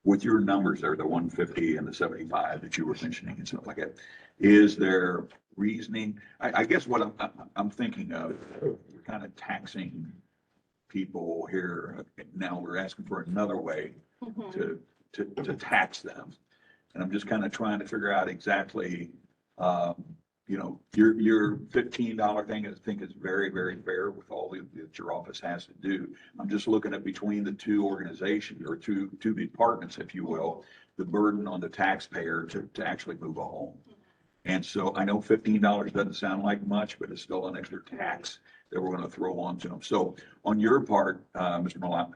Speaker 5: your numbers there, the 150 and the 75 that you were mentioning and stuff like that, is there reasoning? I guess what I'm thinking of, we're kind of taxing people here. Now we're asking for another way to tax them. And I'm just kind of trying to figure out exactly, you know, your $15 thing, I think is very, very fair with all that your office has to do. I'm just looking at between the two organizations or two departments, if you will, the burden on the taxpayer to actually move a home. And so I know $15 doesn't sound like much, but it's still an extra tax that we're going to throw onto them. So on your part, Mr. Malott,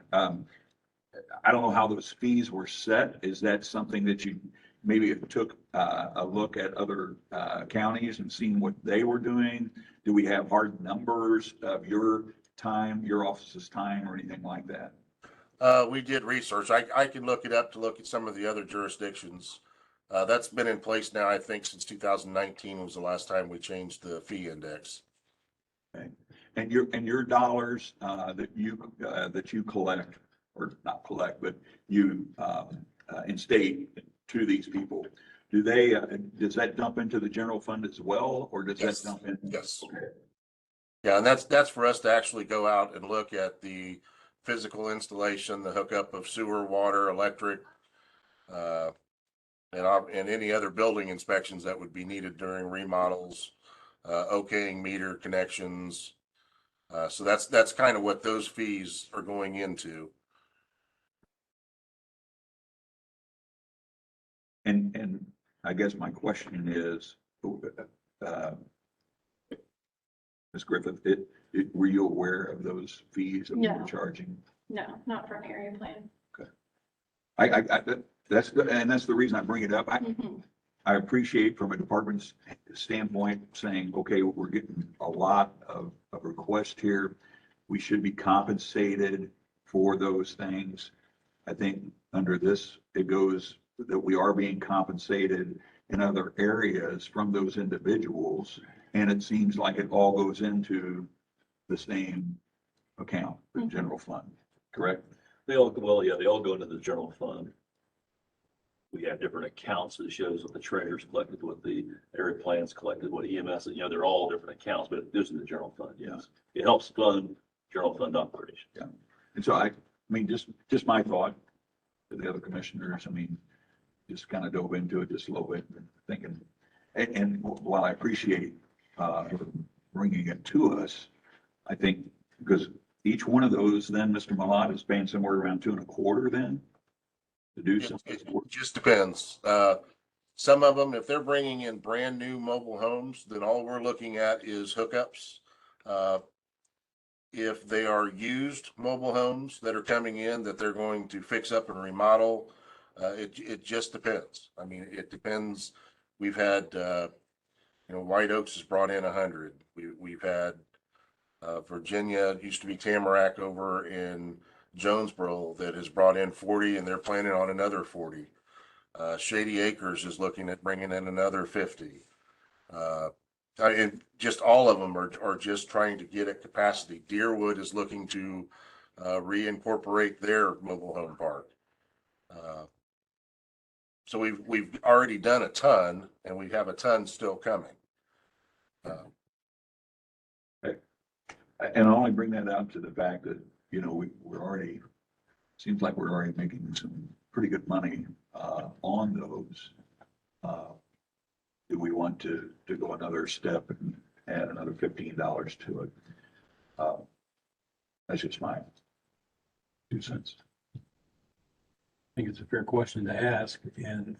Speaker 5: I don't know how those fees were set. Is that something that you maybe took a look at other counties and seen what they were doing? Do we have hard numbers of your time, your office's time, or anything like that?
Speaker 9: We did research. I can look it up to look at some of the other jurisdictions. That's been in place now, I think, since 2019 was the last time we changed the fee index.
Speaker 5: Okay. And your dollars that you collect, or not collect, but you instate to these people, do they does that dump into the general fund as well, or does that dump in?
Speaker 9: Yes.
Speaker 5: Okay.
Speaker 9: Yeah, and that's for us to actually go out and look at the physical installation, the hookup of sewer, water, electric, and any other building inspections that would be needed during remodels, okaying meter connections. So that's kind of what those fees are going into.
Speaker 5: And I guess my question is, Ms. Griffith, were you aware of those fees that we were
Speaker 11: No.
Speaker 5: charging?
Speaker 11: No, not for an area plan.
Speaker 5: That's the reason I bring it up.
Speaker 11: Mhm.
Speaker 5: I appreciate from a department's standpoint saying, okay, we're getting a lot of requests here. We should be compensated for those things. I think under this, it goes that we are being compensated in other areas from those individuals. And it seems like it all goes into the same account, the general fund, correct?
Speaker 4: They all go into the general fund. We have different accounts that shows what the treasurer's collected, what the area plans collected, what EMS, they're all different accounts, but it goes in the general fund, yes. It helps fund general fund operation.
Speaker 5: Yeah. And so I mean, just my thought to the other commissioners, I mean, just kind of dove into it just a little bit and thinking, and while I appreciate bringing it to us, I think because each one of those then, Mr. Malott, is paying somewhere around 2.25 then to do something.
Speaker 9: It just depends. Some of them, if they're bringing in brand new mobile homes, then all we're looking at is hookups. If they are used mobile homes that are coming in that they're going to fix up and remodel, it just depends. I mean, it depends. We've had, White Oaks has brought in 100. We've had Virginia, used to be Tamarack over in Jonesboro, that has brought in 40, and they're planning on another 40. Shady Acres is looking at bringing in another 50. And just all of them are just trying to get at capacity. Deerwood is looking to reincorporate their mobile home park. So we've already done a ton, and we have a ton still coming.
Speaker 5: And I only bring that out to the fact that, we're already, seems like we're already making some pretty good money on those. Do we want to go another step and add another $15 to it? That's just my 2 cents.
Speaker 1: I think it's a fair question to ask, and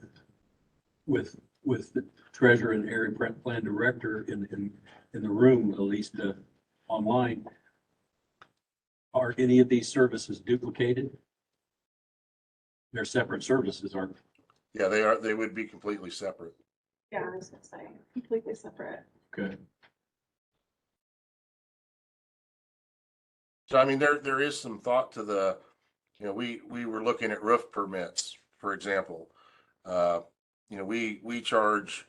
Speaker 1: with the treasurer and area plan director in the room, at least online, are any of these services duplicated? They're separate services, aren't they?
Speaker 9: Yeah, they are. They would be completely separate.
Speaker 11: Yeah, I was gonna say, completely separate.
Speaker 1: Okay.
Speaker 9: So, I mean, there is some thought to the, we were looking at roof permits, for example. We charge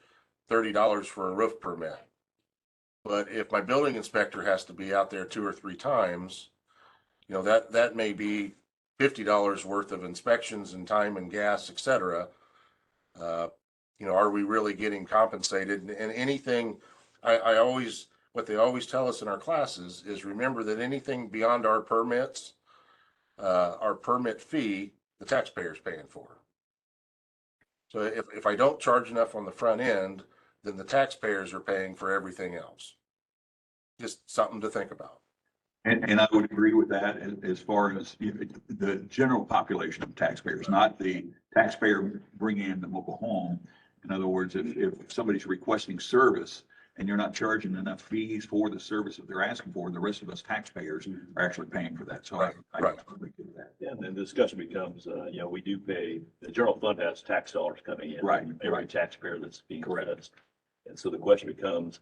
Speaker 9: $30 for a roof permit. But if my building inspector has to be out there 2 or 3 times, that may be $50 worth of inspections and time and gas, et cetera. Are we really getting compensated? And anything, what they always tell us in our classes is remember that anything beyond our permits, our permit fee, the taxpayer's paying for. So if I don't charge enough on the front end, then the taxpayers are paying for everything else. Just something to think about.
Speaker 5: And I would agree with that as far as the general population of taxpayers, not the taxpayer bringing in the mobile home. In other words, if somebody's requesting service and you're not charging enough fees for the service that they're asking for, the rest of us taxpayers are actually paying for that. So I totally get that.
Speaker 4: Yeah, and then the discussion becomes, we do pay, the general fund has tax dollars coming in.
Speaker 5: Right,
Speaker 4: Every
Speaker 5: right.
Speaker 4: taxpayer that's being
Speaker 5: Correct.
Speaker 4: assessed. And so the question becomes,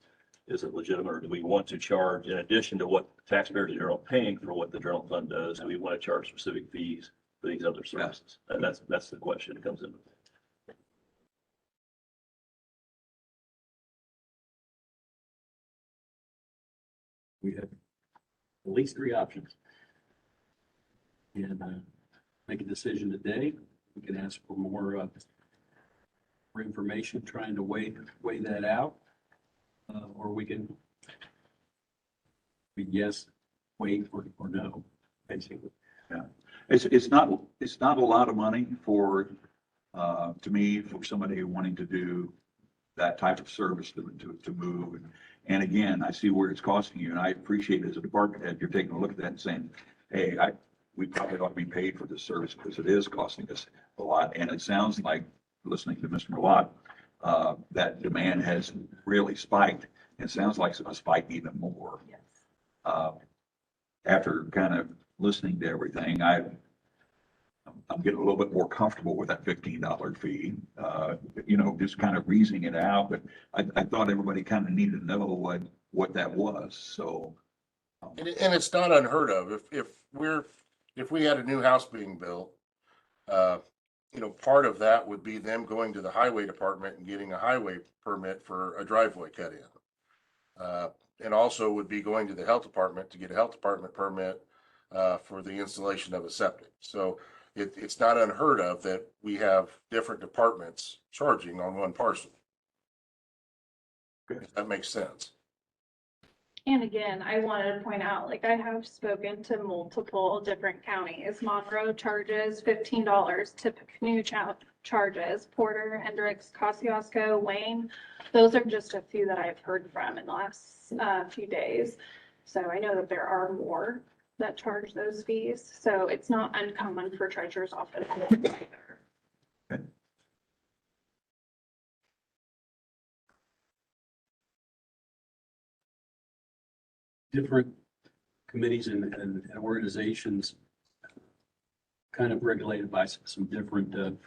Speaker 4: is it legitimate, or do we want to charge, in addition to what taxpayers are paying for what the general fund does, do we want to charge specific fees for these other services? And that's the question that comes in.
Speaker 1: We have at least 3 options. And make a decision today. We can ask for more information, trying to weigh that out. Or we can yes, wait, or no, basically.
Speaker 5: Yeah, it's not a lot of money for, to me, for somebody wanting to do that type of service to move. And again, I see where it's costing you, and I appreciate as a department head, you're taking a look at that and saying, hey, we probably ought to be paid for this service because it is costing us a lot. And it sounds like, listening to Mr. Malott, that demand has really spiked. It sounds like it's going to spike even more.
Speaker 11: Yes.
Speaker 5: After kind of listening to everything, I'm getting a little bit more comfortable with that $15 fee. Just kind of reasoning it out, but I thought everybody kind of needed to know what that was, so.
Speaker 9: And it's not unheard of. If we had a new house being built, part of that would be them going to the highway department and getting a highway permit for a driveway cut in. And also would be going to the health department to get a health department permit for the installation of a septic. So it's not unheard of that we have different departments charging on one parcel. If that makes sense.
Speaker 11: And again, I wanted to point out, like, I have spoken to multiple different counties. Monroe charges $15, Tippecanoe charges, Porter, Hendricks, Kosciuszko, Wayne. Those are just a few that I've heard from in the last few days. So I know that there are more that charge those fees. So it's not uncommon for treasurer's office either.
Speaker 1: Different committees and organizations kind of regulated by some different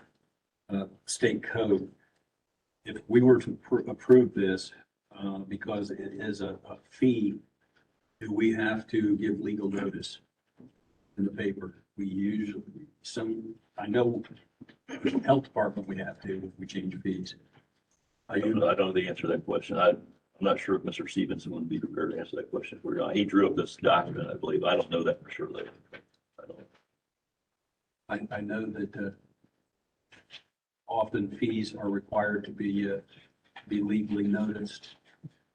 Speaker 1: state code. If we were to approve this, because it is a fee, do we have to give legal notice in the paper? We usually, I know the health department, we have to, if we change fees.
Speaker 4: I don't know the answer to that question. I'm not sure if Mr. Stevenson would be prepared to answer that question for you. He drew up this document, I believe. I don't know that for sure later.
Speaker 1: I know that often fees are required to be legally noticed.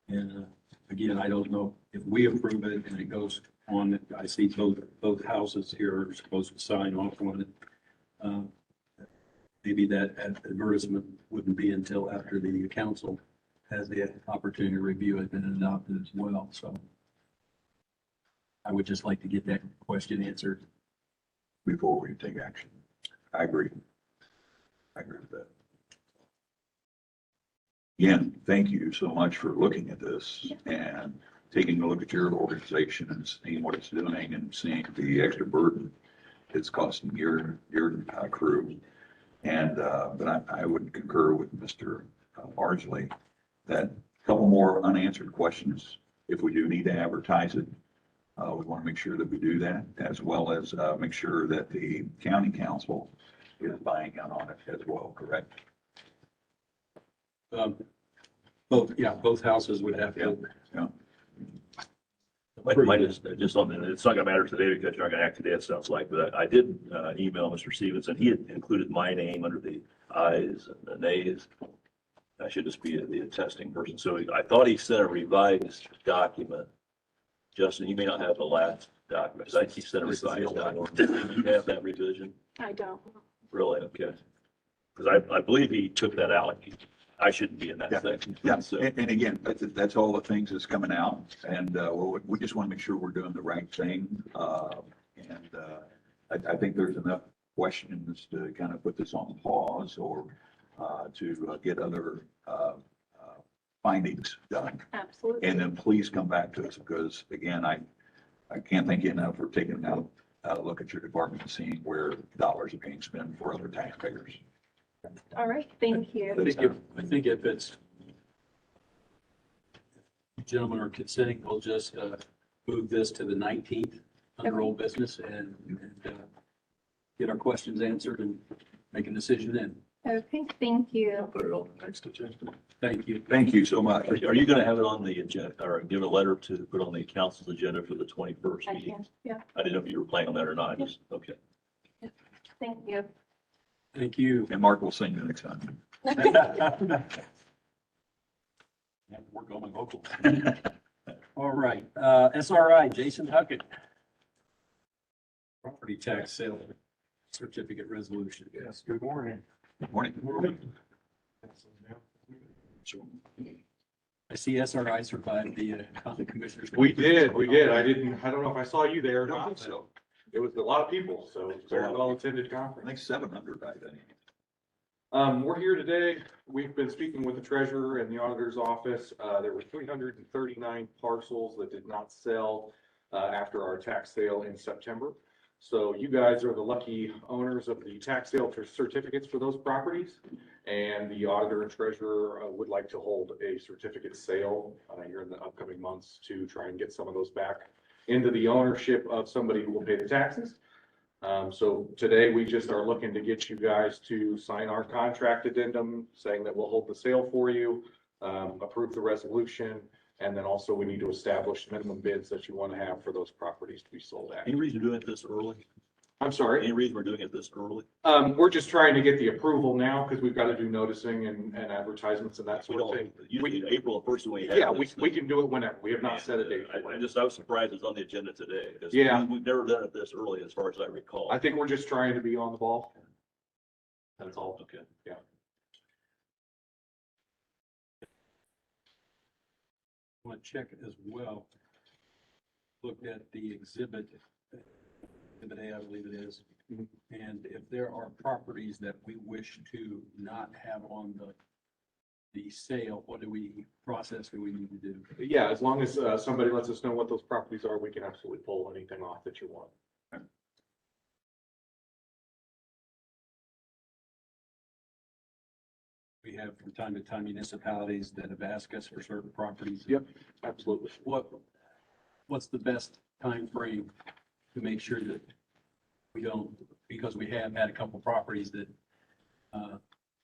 Speaker 1: And again, I don't know if we approve it and it goes on, I see both houses here are supposed to sign off on it. Maybe that advertisement wouldn't be until after the council has the opportunity to review it and adopt it as well. So I would just like to get that question answered
Speaker 5: Before we take action. I agree. I agree with that. Again, thank you so much for looking at this and taking a look at your organization and seeing what it's doing and seeing the extra burden it's costing your crew. And, but I would concur with Mr. Marsley that a couple more unanswered questions, if we do need to advertise it, we want to make sure that we do that, as well as make sure that the county council is buying in on it as well, correct?
Speaker 1: Both houses would have to.
Speaker 5: Yeah.
Speaker 4: Might just on that, it's not gonna matter today because you're not gonna act today, it sounds like, but I did email Mr. Stevenson. He had included my name under the ayes and the nays. I should just be the attesting person. So I thought he sent a revised document. Justin, you may not have the last document, because I think he sent a revised document. Do you have that revision?
Speaker 11: I don't.
Speaker 4: Really? Okay. Because I believe he took that out. I shouldn't be in that section.
Speaker 5: Yeah,
Speaker 4: So,
Speaker 5: and again, that's all the things that's coming out, and we just want to make sure we're doing the right thing. And I think there's enough questions to kind of put this on pause or to get other findings done.
Speaker 11: Absolutely.
Speaker 5: And then please come back to us, because again, I can't thank you enough for taking out a look at your department and seeing where dollars are being spent for other taxpayers.
Speaker 11: All right, thank you.
Speaker 1: I think if it's, you gentlemen are consenting, we'll just move this to the 19th under old business and get our questions answered and make a decision then.
Speaker 11: Okay, thank you.
Speaker 4: put it on the next agenda.
Speaker 1: Thank you.
Speaker 5: Thank you so much.
Speaker 4: Are you gonna have it on the agenda or give a letter to put on the council's agenda for the 21st
Speaker 11: I
Speaker 4: meeting?
Speaker 11: can, yeah,
Speaker 4: I didn't know if you were planning on that or not. Just, okay.
Speaker 11: thank you.
Speaker 1: Thank you.
Speaker 5: And Mark will sing the next time.
Speaker 1: Work on my vocals. All right, SRI, Jayson Puckett. Property tax sale certificate resolution.
Speaker 10: Yes, good morning.
Speaker 5: Good morning.
Speaker 1: I see SRI survived the county commissioners.
Speaker 10: We did. I don't know if I saw you there or
Speaker 5: I don't
Speaker 10: not.
Speaker 5: think so.
Speaker 10: It was a lot of people, so it's a very well attended
Speaker 5: I
Speaker 10: conference.
Speaker 5: think 700 by then.
Speaker 10: We're here today
Speaker 12: we've been speaking with the treasurer and the auditor's office. There were 339 parcels that did not sell after our tax sale in September. So you guys are the lucky owners of the tax sale certificates for those properties. And the auditor and treasurer would like to hold a certificate sale here in the upcoming months to try and get some of those back into the ownership of somebody who will pay the taxes. So today we just are looking to get you guys to sign our contract addendum saying that we'll hold the sale for you, approve the resolution, and then also we need to establish minimum bids that you want to have for those properties to be sold at.
Speaker 4: Any reason doing it this early?
Speaker 12: I'm sorry.
Speaker 4: Any reason we're doing it this early?
Speaker 12: We're just trying to get the approval now because we've got to do noticing and advertisements and that
Speaker 4: We
Speaker 12: sort of thing.
Speaker 4: don't, usually April 1st when we have.
Speaker 12: Yeah,
Speaker 4: this,
Speaker 12: we can do it whenever. We have not set a date.
Speaker 4: I was surprised it's on the agenda today. 'Cause
Speaker 12: Yeah.
Speaker 4: We've never done it this early as far as I recall.
Speaker 12: I think we're just trying to be on the ball. That's all.
Speaker 4: Okay.
Speaker 12: Yeah.
Speaker 1: I want to check as well. Looked at the exhibit A, I believe it is. And if there are properties that we wish to not have on the sale, what process do we need to do?
Speaker 12: Yeah, as long as somebody lets us know what those properties are, we can absolutely pull anything off that you want.
Speaker 1: We have from time to time municipalities that have asked us for certain properties.
Speaker 12: Yep, absolutely.
Speaker 1: What's the best time frame to make sure that we don't, because we have had a couple properties that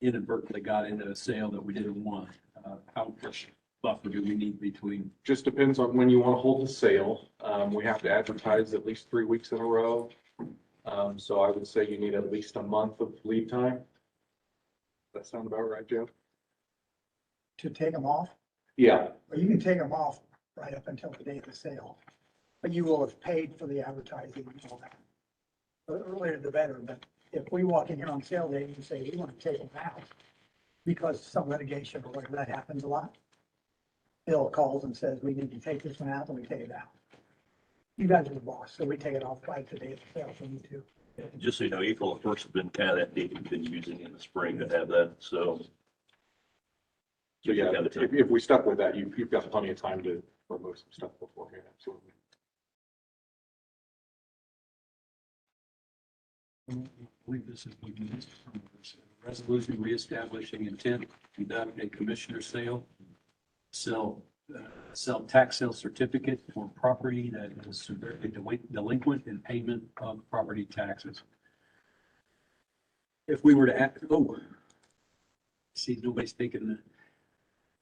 Speaker 1: inadvertently got into a sale that we didn't want. How much buffer do we need between?
Speaker 12: Just depends on when you want to hold the sale. We have to advertise at least 3 weeks in a row. So I would say you need at least a month of lead time. That sound about right, Joe?
Speaker 2: To take them off,
Speaker 12: Yeah,
Speaker 2: or you can take them off right up until the day of the sale. But you will have paid for the advertising and all that. The earlier the better, but if we walk in here on sale day and say we want to take them out because some litigation or whatever, that happens a lot. Bill calls and says, we need to take this one out, and we take it out. You guys are the boss, so we take it off right the day of the sale for you too.
Speaker 4: Just so you know, April 1st has been kind of that date we've been using in the spring to have that, so.
Speaker 12: so yeah, if we stuck with that, you've got plenty of time to remove some stuff beforehand, absolutely.
Speaker 1: I believe this is resolution reestablishing intent to conduct a commissioner sale, sell tax sale certificate for property that is severely delinquent in payment of property taxes. If we were to act, see, nobody's thinking,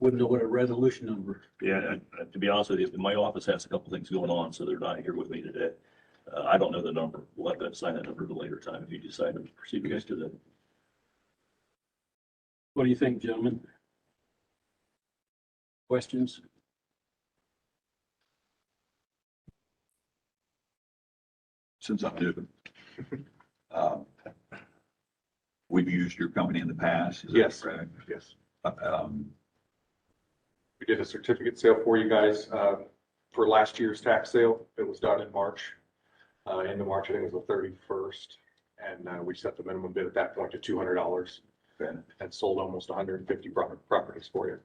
Speaker 1: wouldn't know what a resolution number.
Speaker 4: Yeah, to be honest with you, my office has a couple things going on, so they're not here with me today. I don't know the number. We'll have to assign that number at a later time if you decide to proceed with this to the.
Speaker 1: What do you think, gentlemen? Questions?
Speaker 5: Since I'm new, we've used your company in the past. Is that
Speaker 12: Yes.
Speaker 5: correct?
Speaker 12: Yes.
Speaker 5: Um,
Speaker 12: We did a certificate sale for you guys for last year's tax sale. It was done in March. End of March, I think it was the 31st. And we set the minimum bid at that point to $200 and sold almost 150 properties for you.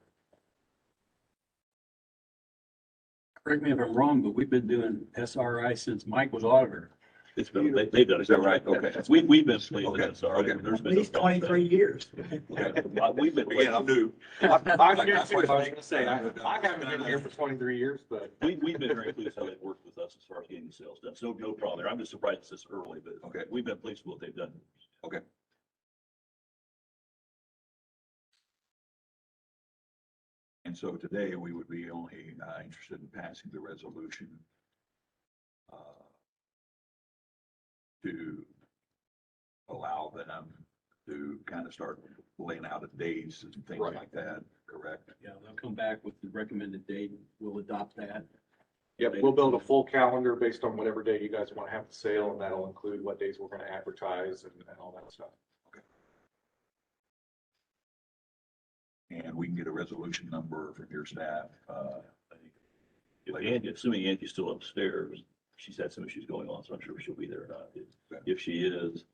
Speaker 1: Correct me if I'm wrong, but we've been doing SRI since Mike was auditor.
Speaker 4: It's been, they've done it.
Speaker 5: Is that right? Okay.
Speaker 4: We've been pleased with
Speaker 5: Okay.
Speaker 4: it, sorry.
Speaker 5: Okay.
Speaker 4: There's
Speaker 2: At
Speaker 4: been no
Speaker 2: least
Speaker 4: problem.
Speaker 2: 23 years.
Speaker 4: We've been.
Speaker 5: Again, I'm new.
Speaker 12: I'm new too. I was gonna say, I haven't been here for 23 years, but
Speaker 4: We've been very pleased how they've worked with us as far as getting the sales done. So no problem there. I'm just surprised it's this early, but
Speaker 5: Okay.
Speaker 4: we've been pleased with what they've done.
Speaker 5: Okay. And so today we would be only interested in passing the resolution to allow them to kind of start laying out the dates and things
Speaker 12: Right.
Speaker 5: like that, correct?
Speaker 1: Yeah, they'll come back with the recommended date. We'll adopt that.
Speaker 12: yeah, we'll build a full calendar based on whatever day you guys want to have the sale, and that'll include what days we're going to advertise and all that stuff.
Speaker 5: And we can get a resolution number from your staff.
Speaker 4: If Andy, assuming Andy's still upstairs, she's had some issues going on, so I'm sure she'll be there or not. If she is,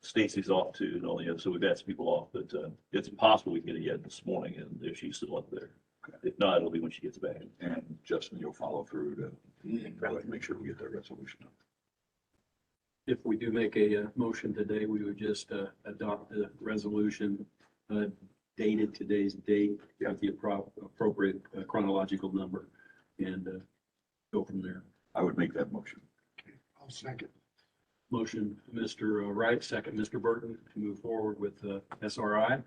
Speaker 4: Stacy's off too, and all the other, so we've had some people off, but, it's possible we can get it yet this morning, and if she's still up there. If not, it'll be when she gets back.
Speaker 5: And Justin, you'll follow through to make sure we get that resolution.
Speaker 1: If we do make a motion today, we would just adopt the resolution dated today's date with the appropriate chronological number and go from there.
Speaker 5: I would make that motion.
Speaker 2: I'll second.
Speaker 1: Motion, Mr. Wright, second, Mr. Burton, to move forward with SRI.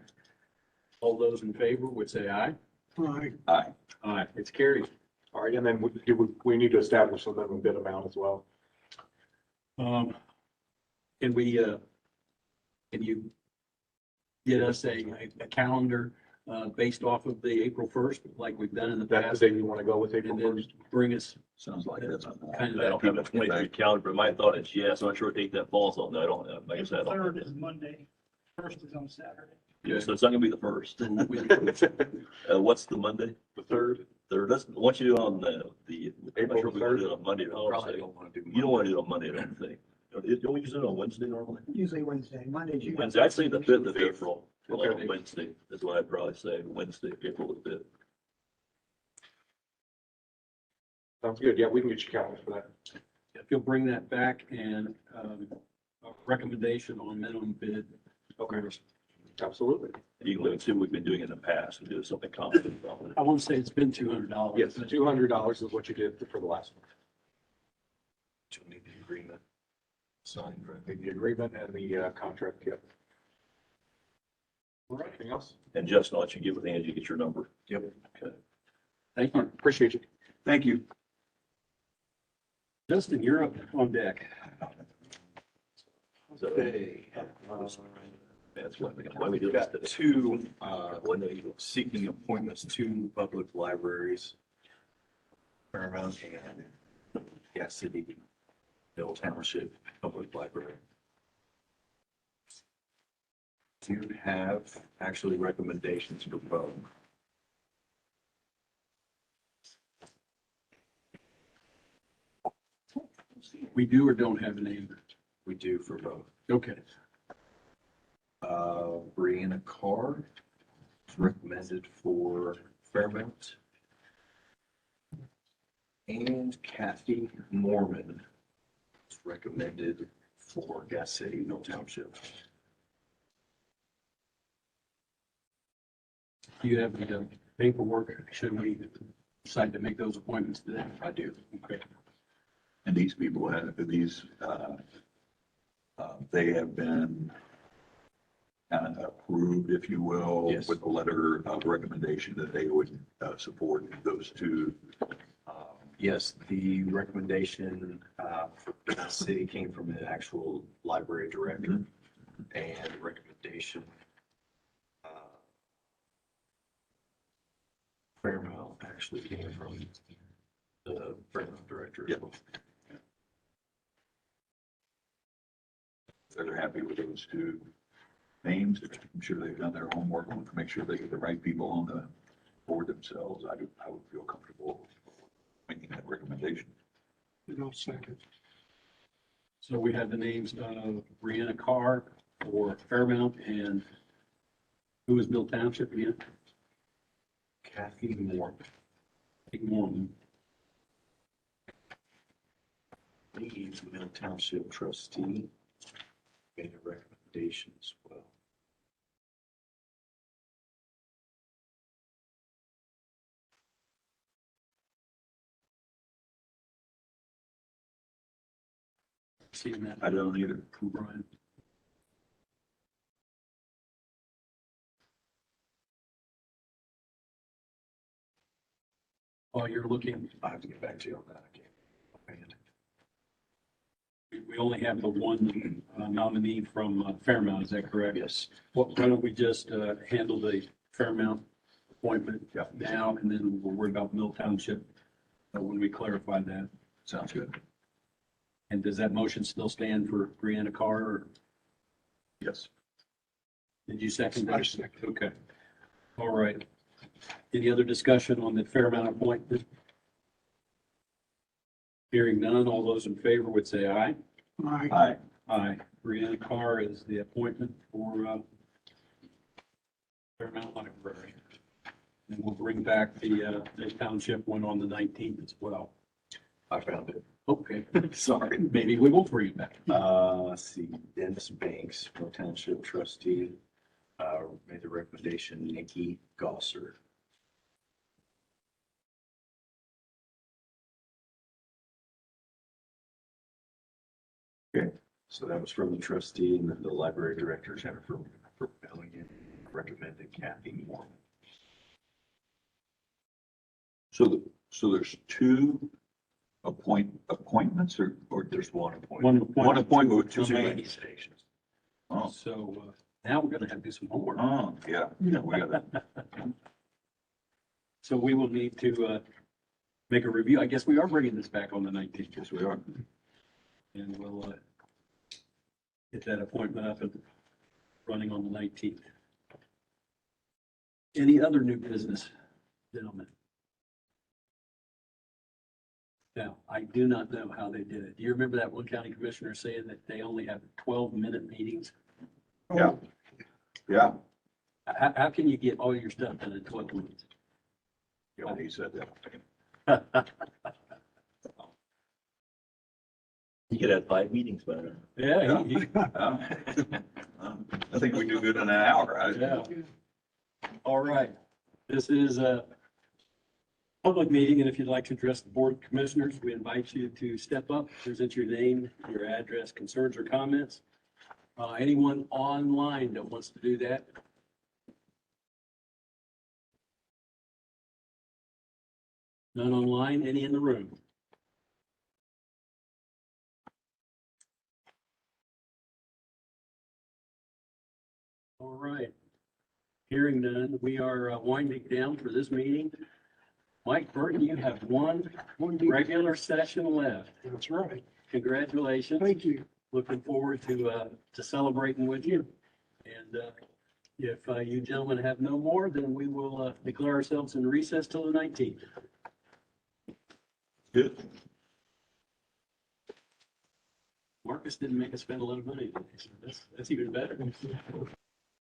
Speaker 1: All those in favor would say aye.
Speaker 2: Aye.
Speaker 5: Aye.
Speaker 1: Aye, it's carried.
Speaker 12: All right, and then we need to establish a minimum bid amount as well.
Speaker 1: Can we, can you get us a calendar based off of the April 1st, like we've done in the
Speaker 12: That's
Speaker 1: past?
Speaker 12: the day you want to go with April
Speaker 1: And then
Speaker 12: 1st?
Speaker 1: bring us
Speaker 5: Sounds like that's.
Speaker 1: kind
Speaker 4: I
Speaker 1: of
Speaker 4: don't have a 23 calendar, but my thought is yes. I'm not sure what date that falls on. I don't have, like I said, I don't.
Speaker 6: Third is Monday, first is on Saturday.
Speaker 4: Yeah, so it's not gonna be the first. What's the Monday?
Speaker 12: The 3rd?
Speaker 4: Third, why don't you do it on the, I'm not
Speaker 12: April
Speaker 4: sure if we
Speaker 12: 3rd?
Speaker 4: do it on Monday or
Speaker 8: Probably
Speaker 4: Wednesday.
Speaker 8: don't want to do.
Speaker 4: You don't want to do it on Monday, I don't think. Don't we use it on Wednesday normally?
Speaker 13: Usually Wednesday, Mondays you.
Speaker 4: Wednesday, I'd say the 5th of April,
Speaker 1: Okay.
Speaker 4: Wednesday is what I'd probably say, Wednesday, April the 5th.
Speaker 12: Sounds good. Yeah, we can get you calendar for that.
Speaker 1: if you'll bring that back and a recommendation on minimum bid.
Speaker 12: Okay. Absolutely.
Speaker 4: You can look and see what we've been doing in the past and do something common.
Speaker 1: I want to say it's been $200.
Speaker 12: Yes, $200 is what you did for the last one.
Speaker 8: You'll need the agreement signed, right?
Speaker 12: The agreement and the contract, yep. All right, anything else?
Speaker 4: And Justin, I'll let you get with Angie, get your number.
Speaker 8: Yep.
Speaker 4: Okay.
Speaker 1: Thank you.
Speaker 12: Appreciate you.
Speaker 5: Thank you.
Speaker 1: Justin, you're up on deck.
Speaker 8: Okay.
Speaker 4: That's why we do
Speaker 8: We've got
Speaker 4: that.
Speaker 8: two, seeking appointments to public libraries. Paramount and Gas City, Mill Township Public Library. Do have actually recommendations for both.
Speaker 1: We do or don't have a name?
Speaker 8: We do for both.
Speaker 1: Okay.
Speaker 8: Brianna Carr is recommended for Fairmount. And Kathy Mormon is recommended for Gas City, Mill Township.
Speaker 1: Do you have the paperwork? Should we decide to make those appointments today?
Speaker 8: I do.
Speaker 1: Okay.
Speaker 5: And these people have, they have been kind of approved, if you will,
Speaker 8: Yes.
Speaker 5: with a letter of recommendation that they would support those two.
Speaker 8: Yes, the recommendation for the city came from the actual library director, and the recommendation Fairmount actually came from the Fairmount director.
Speaker 5: Yep. They're happy with those two names. I'm sure they've done their homework to make sure they get the right people on the board themselves. I would feel comfortable making that recommendation.
Speaker 2: And I'll second.
Speaker 1: So we have the names of Brianna Carr for Fairmount and who is Mill Township again?
Speaker 8: Kathy Mormon.
Speaker 1: Big Mormon.
Speaker 8: He's Mill Township trustee. Made a recommendation as well.
Speaker 1: Seeing that.
Speaker 5: I don't either.
Speaker 1: Brian. While you're looking,
Speaker 8: I have to get back to you on that. I can't.
Speaker 1: we only have the one nominee from Fairmount, is that correct?
Speaker 8: Yes.
Speaker 1: Why don't we just handle the Fairmount appointment now, and then we'll worry about Mill Township when we clarify that.
Speaker 5: Sounds good.
Speaker 1: And does that motion still stand for Brianna Carr, or
Speaker 5: Yes.
Speaker 1: did you second that?
Speaker 2: I second.
Speaker 1: Okay. All right. Any other discussion on the Fairmount appointment? Hearing none, all those in favor would say aye.
Speaker 2: Aye.
Speaker 5: Aye.
Speaker 1: Aye. Brianna Carr is the appointment for Paramount Library. And we'll bring back the township one on the 19th as well.
Speaker 3: I found it.
Speaker 1: Okay, sorry, maybe we will bring it back.
Speaker 3: Let's see, Dennis Banks, pro township trustee, made the recommendation, Nikki Gosser. Okay, so that was from the trustee, and then the library director, Jennifer Bellion, recommended Kathy Moore.
Speaker 5: So there's two appointments or there's one appointment? One appointment with two names.
Speaker 3: Stations.
Speaker 5: Oh,
Speaker 1: So now we're gonna have to do some homework.
Speaker 5: oh, yeah, we got that.
Speaker 1: So we will need to make a review. I guess we are bringing this back on the 19th.
Speaker 5: Yes, we are.
Speaker 1: And we'll get that appointment up and running on the 19th. Any other new business, gentlemen? Now, I do not know how they did it. Do you remember that one county commissioner saying that they only have 12-minute meetings?
Speaker 5: Yeah, yeah,
Speaker 1: How can you get all your stuff done in 12 minutes?
Speaker 5: yeah, he said that.
Speaker 4: You could have 5 meetings by now.
Speaker 1: Yeah,
Speaker 5: I think we do good in an hour.
Speaker 1: yeah. All right. This is a public meeting, and if you'd like to address the board of commissioners, we invite you to step up, present your name, your address, concerns, or comments. Anyone online that wants to do that? None online? Any in the room? All right. Hearing none, we are winding down for this meeting. Mike Burton, you have one regular session left.
Speaker 2: That's right.
Speaker 1: Congratulations.
Speaker 2: Thank you.
Speaker 1: Looking forward to celebrating with you. And if you gentlemen have no more, then we will declare ourselves in recess till the 19th.
Speaker 5: Good.
Speaker 1: Marcus didn't make us spend a lot of money today, so that's even better.